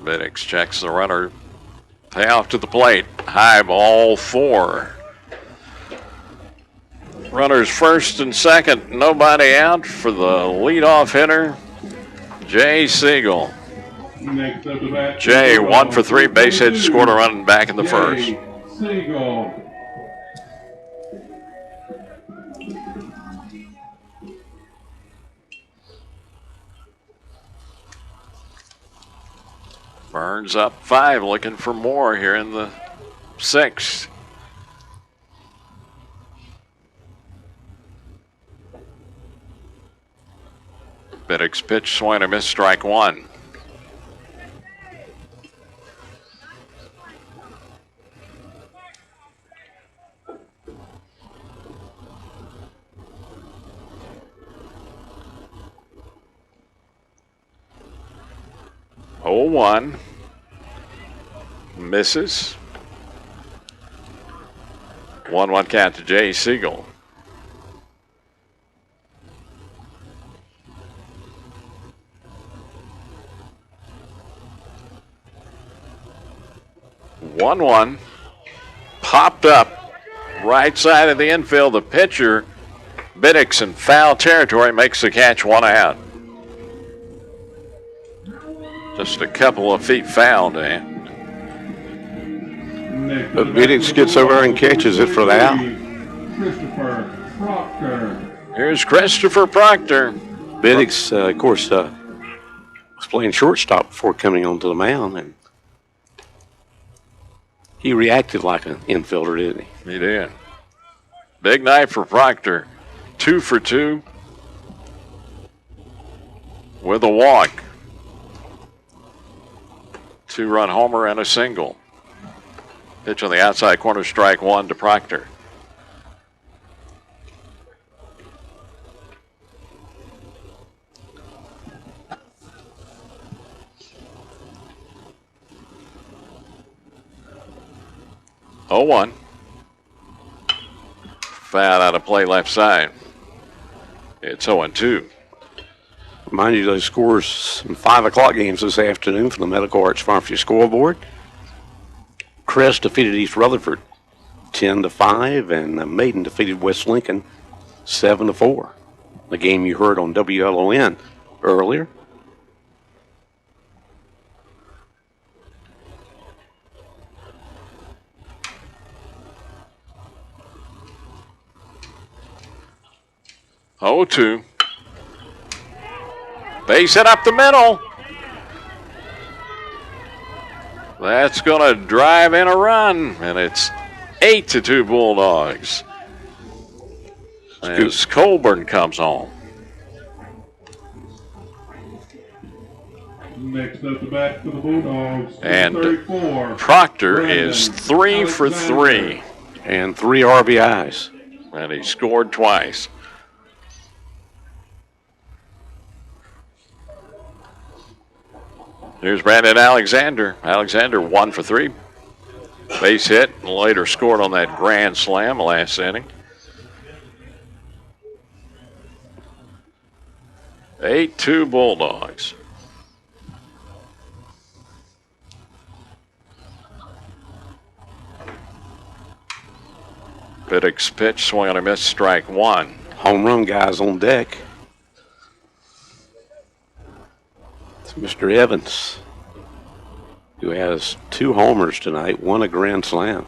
Biddix checks the runner. Payoff to the plate. High ball 4. Runners first and second. Nobody out for the leadoff hitter, Jay Siegel. Jay 1 for 3. Base hit, scored a run back in the first. Siegel. Burns up 5, looking for more here in the 6th. Biddix pitch, swing and miss, strike 1. Oh, 1. Misses. 1-1 count to Jay Siegel. 1-1. Popped up right side of the infield. The pitcher, Biddix, in foul territory, makes the catch, 1 out. Just a couple of feet foul, Dan. But Biddix gets over and catches it for the out. Christopher Proctor. Here's Christopher Proctor. Biddix, of course, was playing shortstop before coming onto the mound, and he reacted like an infielder, didn't he? He did. Big night for Proctor. 2 for 2 with a walk. 2-run homer and a single. Pitch on the outside corner, strike 1 to Proctor. Oh, 1. Foul out of play left side. It's 0-2. Remind you those scores in 5 o'clock games this afternoon from the Medical Arts Pharmacy scoreboard. Crest defeated East Rutherford 10-5, and Maiden defeated West Lincoln 7-4. The game you heard on WLON earlier. Oh, 2. Base hit up the middle. That's going to drive in a run, and it's 8-2 Bulldogs as Colburn comes home. Next up the bat for the Bulldogs. And 34. Proctor is 3 for 3. And 3 RBIs. And he scored twice. Here's Brandon Alexander. Alexander 1 for 3. Base hit, and later scored on that grand slam last inning. 8-2 Bulldogs. Biddix pitch, swing on a miss, strike 1. Home run guys on deck. It's Mr. Evans, who has 2 homers tonight, 1 a grand slam.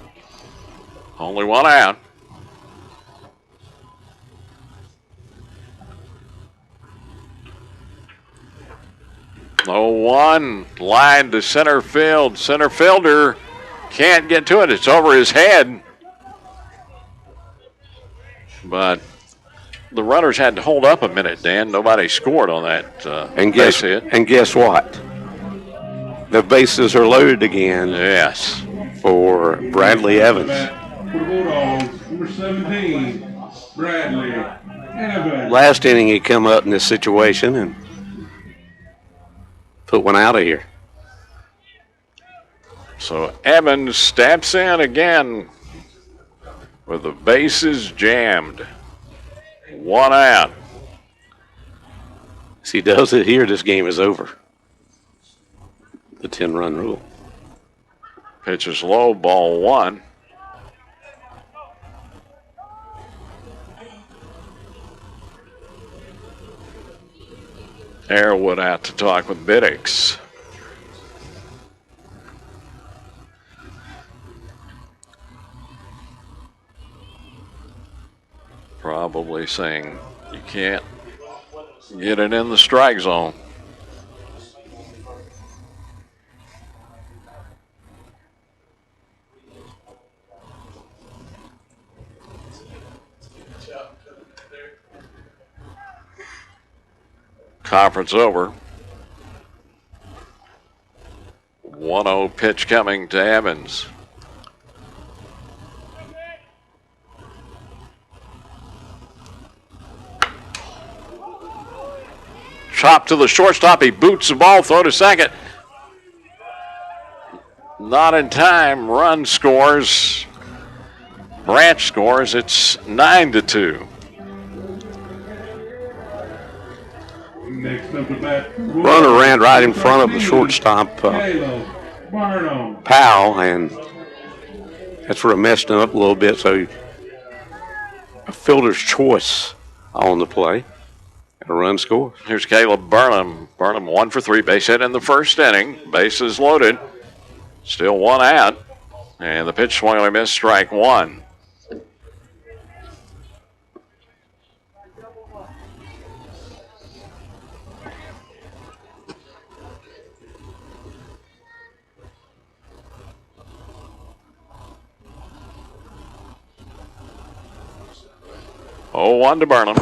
Only 1 out. No 1, line to center field. Center fielder can't get to it. It's over his head. But the runners had to hold up a minute, Dan. Nobody scored on that base hit. And guess what? The bases are loaded again. Yes. For Bradley Evans. For the Bulldogs, number 17, Bradley Evans. Last inning he come up in this situation and put one out of here. So Evans steps in again with the bases jammed. 1 out. If he does it here, this game is over. The 10-run rule. Pitch is low, ball 1. Arrowwood out to talk with Biddix. Probably saying you can't get it in the strike zone. Conference over. 1-0 pitch coming to Evans. Chop to the shortstop. He boots the ball, throw to second. Not in time. Run scores. Branch scores. It's 9-2. Next up the bat. Runner ran right in front of the shortstop. Burnham. Powell, and that's where it messed him up a little bit. So a fielder's choice on the play. And a run score. Here's Caleb Burnham. Burnham 1 for 3, base hit in the first inning. Bases loaded. Still one out. And the pitch swung and a miss, strike one. Oh, 1 to Burnham.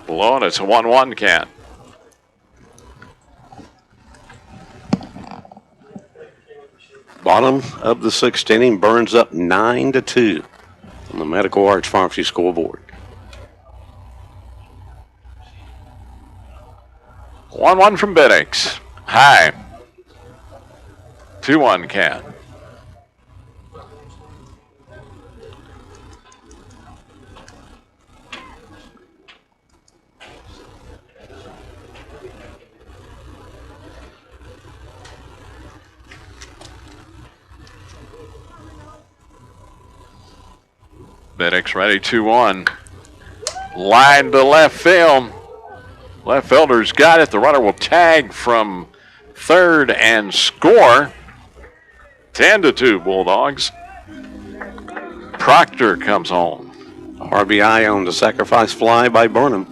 Below, and it's a 1-1 count. Bottom of the sixth inning, Burns up 9-2 on the Medical Arts Pharmacy scoreboard. 1-1 from Biddix. High. 2-1 count. Biddix ready, 2-1. Line to left field. Left fielder's got it. The runner will tag from third and score. 10-2 Bulldogs. Proctor comes home. RBI on the sacrifice fly by Burnham.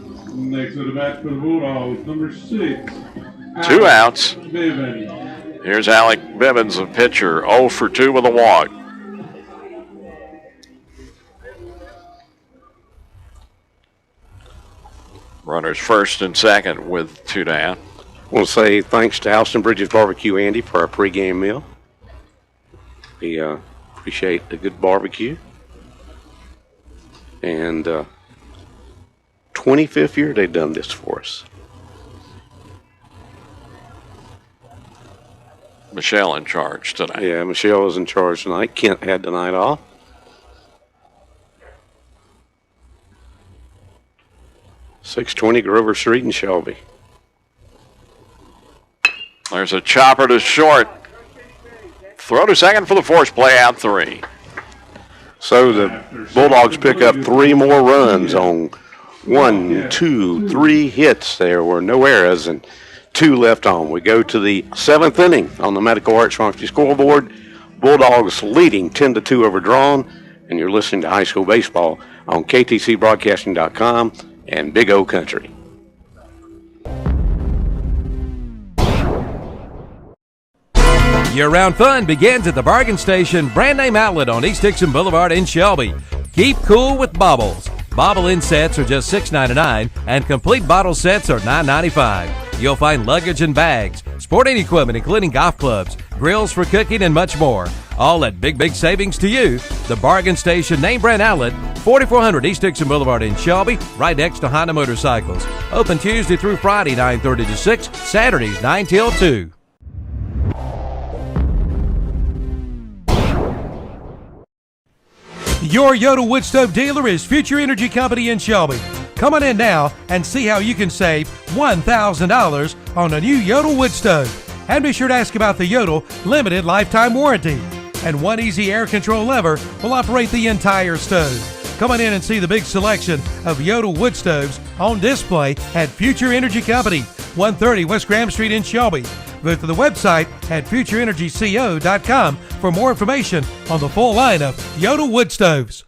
Next to the bat for the Bulldogs, number 6. 2 outs. Bivens. Here's Alec Bivens, a pitcher, 0 for 2 with a walk. Runners first and second with 2 down. I want to say thanks to Alston Bridges Barbecue, Andy, for our pregame meal. We appreciate the good barbecue. And 25th year they've done this for us. Michelle in charge tonight. Yeah, Michelle was in charge tonight. Kent had the night off. .620 Grover Street in Shelby. There's a chopper to short. Throw to second for the force play, out 3. So the Bulldogs pick up 3 more runs on 1, 2, 3 hits. There were no errors and 2 left on. We go to the 7th inning on the Medical Arts Pharmacy scoreboard. Bulldogs leading 10-2 over Draughn, and you're listening to high school baseball on KTCBroadcasting.com and Big O Country. Year-round fun begins at the Bargain Station brand name outlet on East Dixon Boulevard in Shelby. Keep cool with baubles. Bobble in sets are just $6.99 and complete bottle sets are $9.95. You'll find luggage and bags, sporting equipment including golf clubs, grills for cooking, and much more. All at big savings to you. The Bargain Station name brand outlet, 4400 East Dixon Boulevard in Shelby, right next to Honda Motorcycles. Open Tuesday through Friday, 9:30 to 6, Saturdays, 9 till 2. Your Yoda wood stove dealer is Future Energy Company in Shelby. Come on in now and see how you can save $1,000 on a new Yodel wood stove. And be sure to ask about the Yodel limited lifetime warranty. And one easy air control lever will operate the entire stove. Come on in and see the big selection of Yodel wood stoves on display at Future Energy Company, 130 West Graham Street in Shelby. Visit the website at futureenergyco.com for more information on the full line of Yodel wood stoves.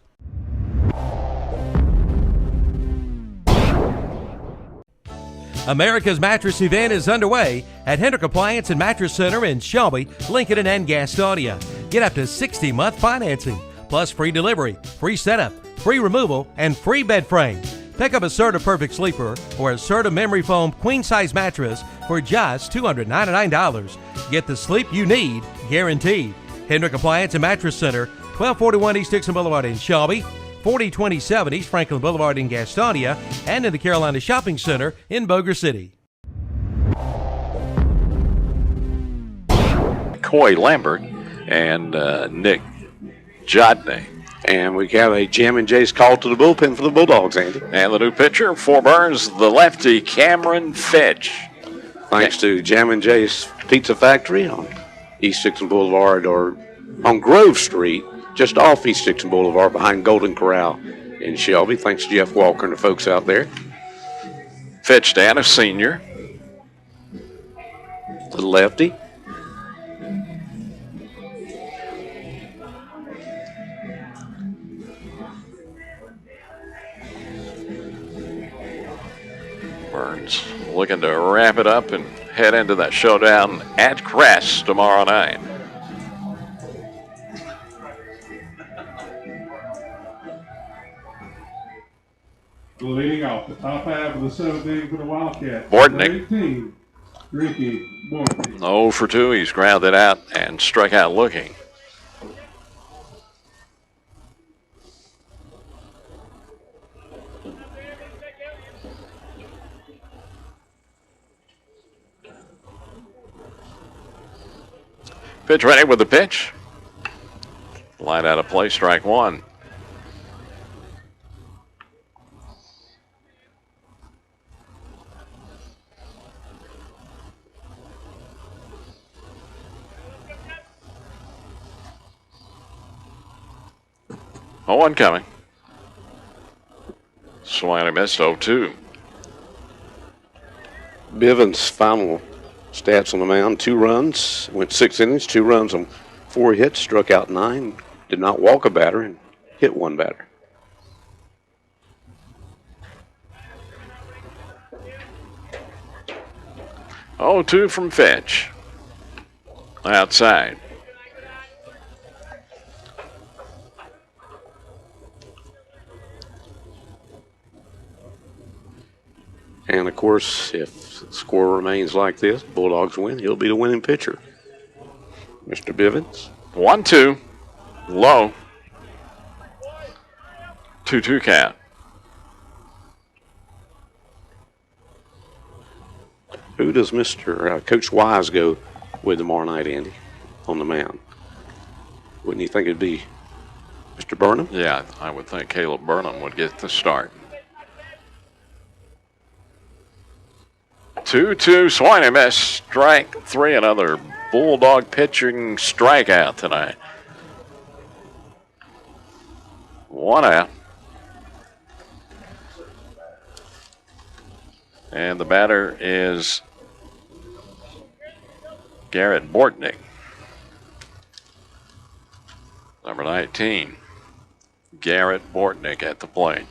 America's Mattress event is underway at Hendrick Appliance and Mattress Center in Shelby, Lincoln, and Gastonia. Get up to 60-month financing, plus free delivery, free setup, free removal, and free bed frame. Pick up a Serta Perfect Sleeper or a Serta Memory Foam queen-size mattress for just $299. Get the sleep you need, guaranteed. Hendrick Appliance and Mattress Center, 1241 East Dixon Boulevard in Shelby, 4027 East Franklin Boulevard in Gastonia, and in the Carolina Shopping Center in Boger City. Coy Lambert and Nick Jotney. And we have a Jam and Jay's call to the bullpen for the Bulldogs, Andy. And the new pitcher for Burns, the lefty Cameron Fitch. Thanks to Jam & Jay's Pizza Factory on East Dixon Boulevard, or on Grove Street, just off East Dixon Boulevard behind Golden Corral in Shelby. Thanks to Jeff Walker and the folks out there. Fitch Dan, a senior. The lefty. Burns looking to wrap it up and head into that showdown at Crest tomorrow night. Leading off the top half of the seventh inning for the Wildcats. Bortnick. 18, Ricky Bortnick. 0 for 2. He's grounded out and struck out looking. Pitch ready with the pitch. Line out of play, strike one. Oh, one coming. Swing and missed 0-2. Bivens' final stats on the mound: 2 runs, went 6 innings, 2 runs on 4 hits, struck out 9, did not walk a batter, and hit 1 batter. Oh, 2 from Fitch. Outside. And, of course, if the score remains like this, Bulldogs win, he'll be the winning pitcher. Mr. Bivens. 1-2. Low. 2-2 count. Who does Mr. Coach Wise go with tomorrow night, Andy, on the mound? Wouldn't you think it'd be Mr. Burnham? Yeah, I would think Caleb Burnham would get the start. 2-2, swing and miss, strike 3. Another Bulldog pitching strikeout tonight. 1 out. And the batter is Garrett Bortnick, number 19. Garrett Bortnick at the plate.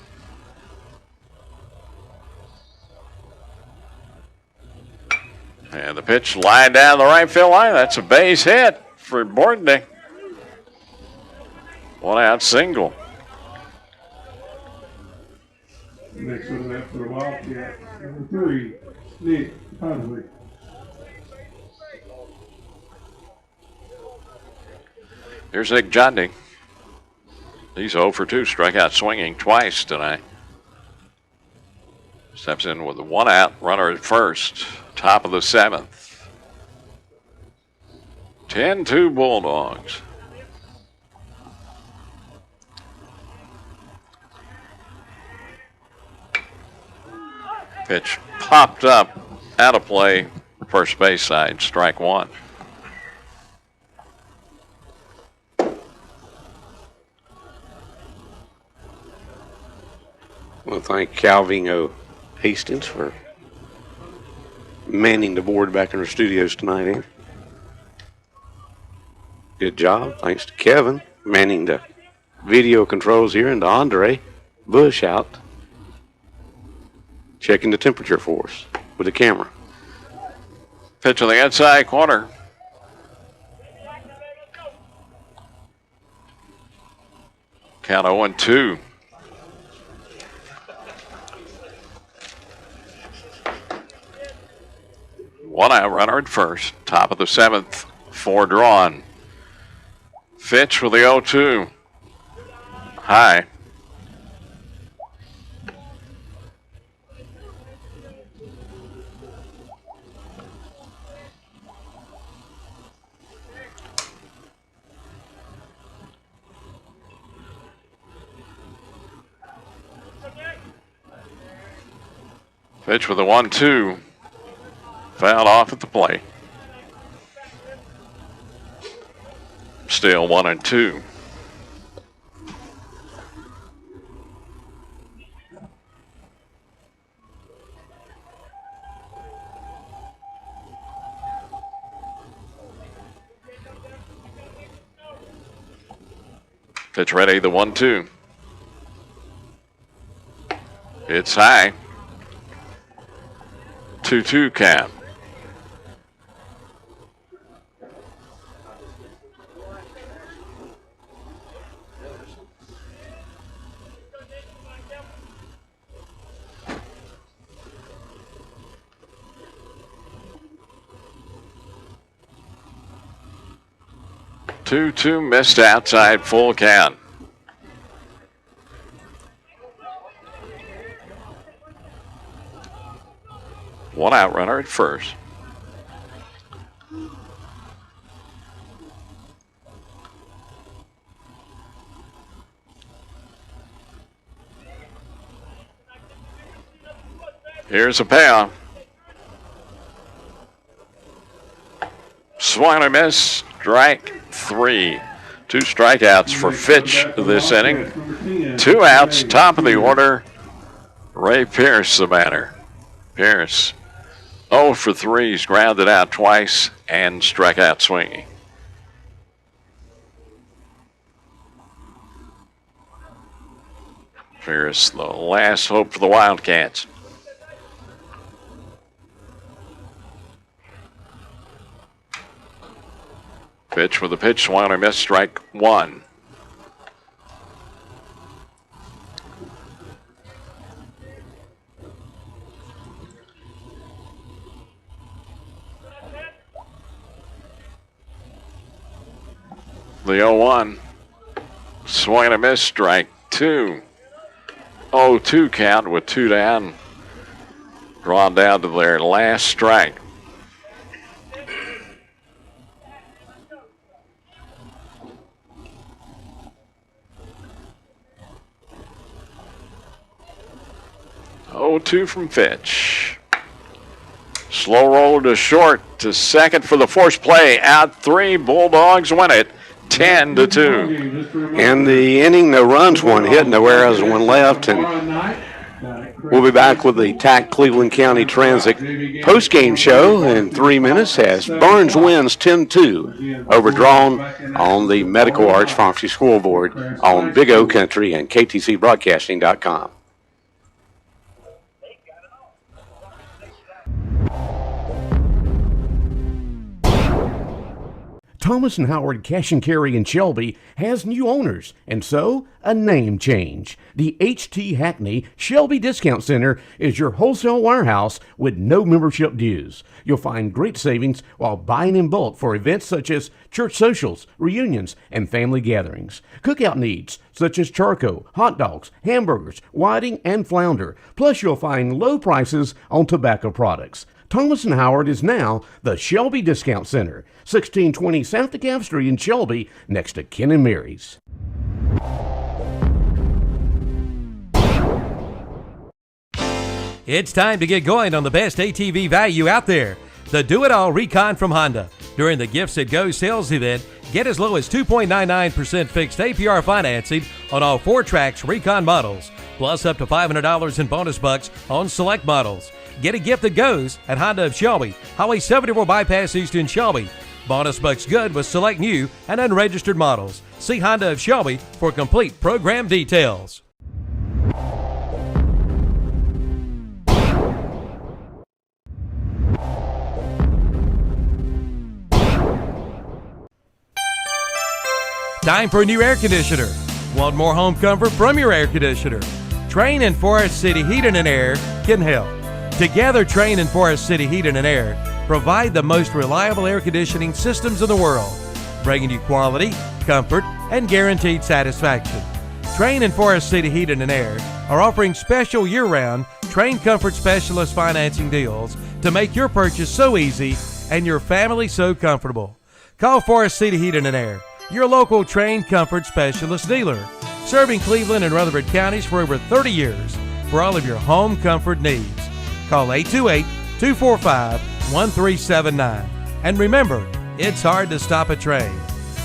And the pitch lined down the right field line. That's a base hit for Bortnick. 1 out single. Next to the left for the Wildcats, number 3, Nick Hardwick. Here's Nick Johnny. He's 0 for 2, strikeout swinging twice tonight. Steps in with a 1 out, runner at first, top of the 7th. 10-2 Bulldogs. Pitch popped up, out of play, first base side, strike 1. I want to thank Calvino Hastings for manning the board back in our studios tonight, Andy. Good job. Thanks to Kevin manning the video controls here, and to Andre Bush out checking the temperature for us with the camera. Pitch on the outside corner. Count 0-2. One out, runner at first. Top of the 7th for Draughn. Fitch with the 0-2. High. Fitch with the 1-2. Fouled off at the plate. Still 1-2. Pitch ready, the 1-2. It's high. 2-2 count. Two missed outside, full count. One out runner at first. Here's a payoff. Swing and miss, strike 3. 2 strikeouts for Fitch this inning. 2 outs, top of the order. Ray Pierce, the batter. Pierce 0 for 3. He's grounded out twice and struck out swinging. Pierce, the last hope for the Wildcats. Pitch with a pitch, swung and miss, strike 1. The 0-1. Swing and a miss, strike 2. 0-2 count with 2 down. Drawn down to their last strike. Two from Fitch. Slow roll to short to second for the forced play. Out 3. Bulldogs win it 10-2. In the inning, no runs, 1 hit, no errors, 1 left. And we'll be back with the TAC Cleveland County Transit postgame show in 3 minutes as Barnes wins 10-2 over Draughn on the Medical Arts Pharmacy Scoreboard on Big O Country and KTCBroadcasting.com. Thomas & Howard Cash and Carry in Shelby has new owners, and so a name change. The H.T. Hackney Shelby Discount Center is your wholesale warehouse with no membership dues. You'll find great savings while buying in bulk for events such as church socials, reunions, and family gatherings. Cookout needs such as charcoal, hot dogs, hamburgers, whiting, and flounder. Plus, you'll find low prices on tobacco products. Thomas & Howard is now the Shelby Discount Center, 1620 South DeKalb Street in Shelby, next to Ken and Mary's. It's time to get going on the best ATV value out there. The Do-It-All Recon from Honda. During the Gifts That Go sales event, get as low as 2.99% fixed APR financing on all 4Trax Recon models, plus up to $500 in bonus bucks on select models. Get a gift that goes at Honda of Shelby, Highway 74 Bypass East in Shelby. Bonus bucks good with select new and unregistered models. See Honda of Shelby for complete program details. Time for a new air conditioner. Want more home comfort from your air conditioner? Train and Forest City Heating and Air can help. Together, Train and Forest City Heating and Air provide the most reliable air conditioning systems in the world, bringing you quality, comfort, and guaranteed satisfaction. Train and Forest City Heating and Air are offering special year-round Train Comfort Specialist financing deals to make your purchase so easy and your family so comfortable. Call Forest City Heating and Air, your local Train Comfort Specialist dealer, serving Cleveland and Rutherford counties for over 30 years for all of your home comfort needs. Call 828-245-1010 1379. And remember, it's hard to stop a train.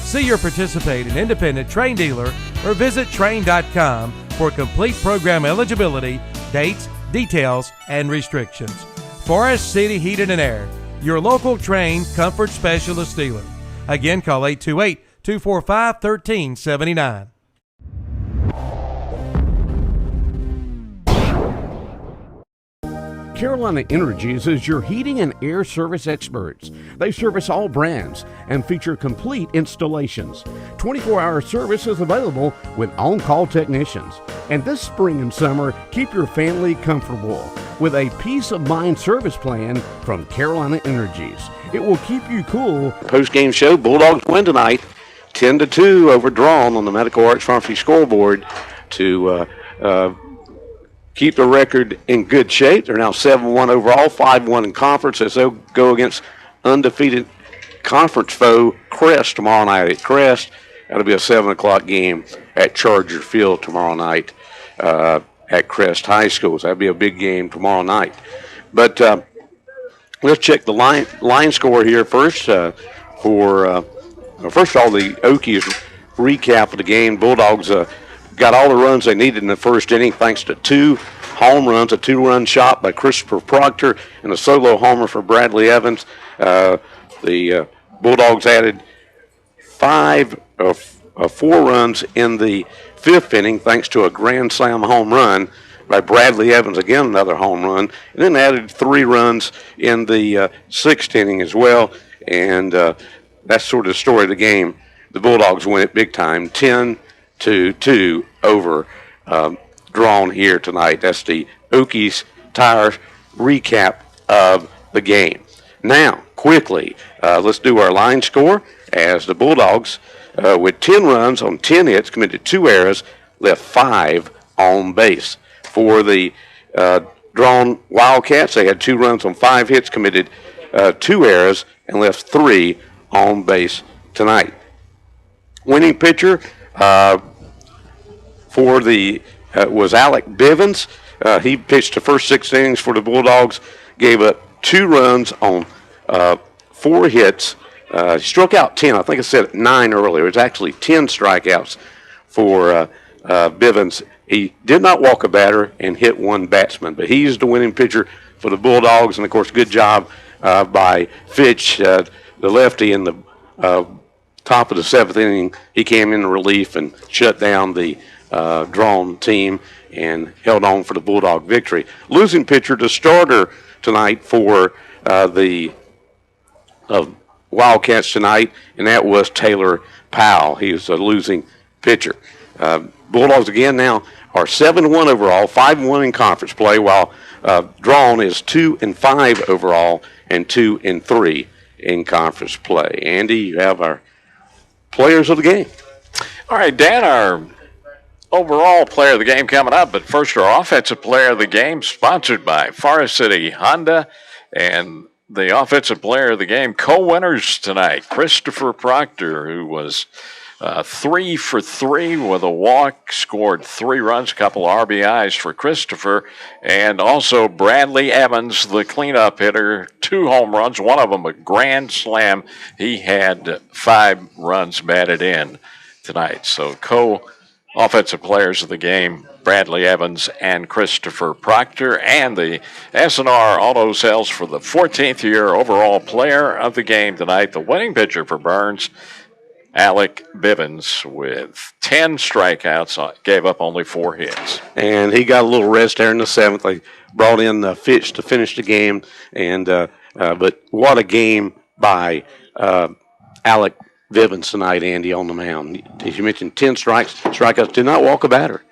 See your participating independent train dealer or visit train.com for complete program eligibility, dates, details, and restrictions. Forest City Heated and Air, your local train comfort specialist dealer. Again, call 828-245-1379. Carolina Energies is your heating and air service experts. They service all brands and feature complete installations. 24-hour service is available with on-call technicians. And this spring and summer, keep your family comfortable with a peace of mind service plan from Carolina Energies. It will keep you cool. Post-game show, Bulldogs win tonight, 10-2 over Draughn on the Medical Arts Pharmacy scoreboard to keep the record in good shape. They're now 7-1 overall, 5-1 in conference as they'll go against undefeated conference foe Crest tomorrow night at Crest. That'll be a 7 o'clock game at Charger Field tomorrow night at Crest High School. So that'll be a big game tomorrow night. But let's check the line score here first first of all, the Okies recap of the game. Bulldogs got all the runs they needed in the first inning thanks to 2 home runs, a 2-run shot by Christopher Proctor and a solo homer for Bradley Evans. The Bulldogs added 4 runs in the 5th inning thanks to a grand slam home run by Bradley Evans, again another home run, and then added 3 runs in the 6th inning as well. And that's sort of the story of the game. The Bulldogs win it big time, 10-2 over Draughn here tonight. That's the Okies Tire recap of the game. Now, quickly, let's do our line score as the Bulldogs, with 10 runs on 10 hits, committed 2 errors, left 5 on base. For the Draughn Wildcats, they had 2 runs on 5 hits, committed 2 errors, and left 3 on base tonight. Winning pitcher for the was Alec Bivens. He pitched the first 6 innings for the Bulldogs, gave up 2 runs on 4 hits. Struck out 10. I think I said 9 earlier. It's actually 10 strikeouts for Bivens. He did not walk a batter and hit 1 batsman, but he's the winning pitcher for the Bulldogs. And, of course, good job by Fitch, the lefty, in the top of the 7th inning. He came in relief and shut down the Draughn team and held on for the Bulldog victory. Losing pitcher, the starter tonight for the Wildcats tonight, and that was Taylor Powell. He was a losing pitcher. Bulldogs again now are 7-1 overall, 5-1 in conference play, while Draughn is 2-5 overall and 2-3 in conference play. Andy, you have our players of the game. All right, Dan, our overall player of the game coming up, but first our offensive player of the game, sponsored by Forest City Honda, and the offensive player of the game co-winners tonight, Christopher Proctor, who was 3 for 3 with a walk, scored 3 runs, a couple RBIs for Christopher, and also Bradley Evans, the cleanup hitter, 2 home runs, one of them a grand slam. He had 5 runs batted in tonight. So offensive players of the game, Bradley Evans and Christopher Proctor, and the S&R Auto Sales for the 14th year overall player of the game tonight. The winning pitcher for Burns, Alec Bivens, with 10 strikeouts, gave up only 4 hits. And he got a little rest there in the 7th. They brought in Fitch to finish the game, and but what a game by Alec Bivens tonight, Andy, on the mound. As you mentioned, 10 strikeouts, did not walk a batter,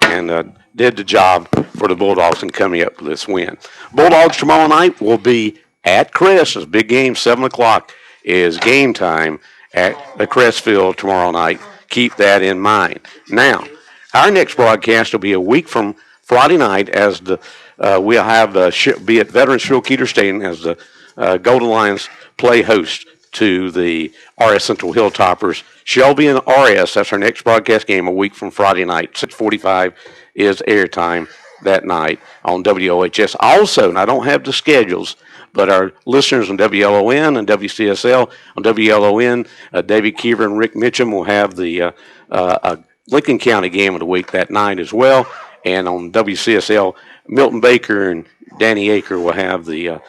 and did the job for the Bulldogs in coming up with this win. Bulldogs tomorrow night will be at Crest. It's a big game, 7 o'clock is game time at the Crest Field tomorrow night. Keep that in mind. Now, our next broadcast will be a week from Friday night as we'll have be at Veterans Field Keeter Stadium as the Golden Lions play host to the RS Central Hilltoppers. Shelby and RS, that's our next broadcast game a week from Friday night. 6:45 is airtime that night on WOHS. Also, and I don't have the schedules, but our listeners on WLON and WCSL, on WLON, David Keever and Rick Mitchum will have the Lincoln County game of the week that night as well. And on WCSL, Milton Baker and Danny Aker will have the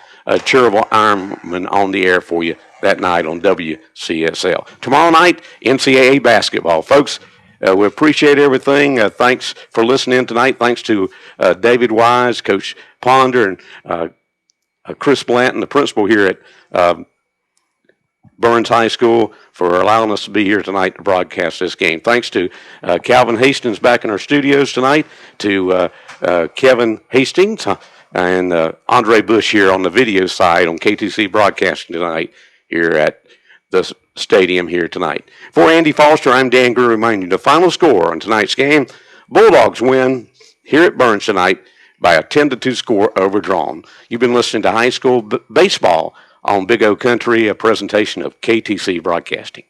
charitable Ironman on the air for you that night on WCSL. Tomorrow night, NCAA basketball. Folks, we appreciate everything. Thanks for listening tonight. Thanks to David Wise, Coach Ponder, and Chris Blanton, the principal here at Burns High School, for allowing us to be here tonight to broadcast this game. Thanks to Calvin Hastings back in our studios tonight, to Kevin Hastings and Andre Bush here on the video side on KTC Broadcasting tonight here at the stadium here tonight. For Andy Foster, I'm Dan Greer, reminding you the final score on tonight's game. Bulldogs win here at Burns tonight by a 10-2 score over Draughn. You've been listening to high school baseball on Big O Country, a presentation of KTC Broadcasting.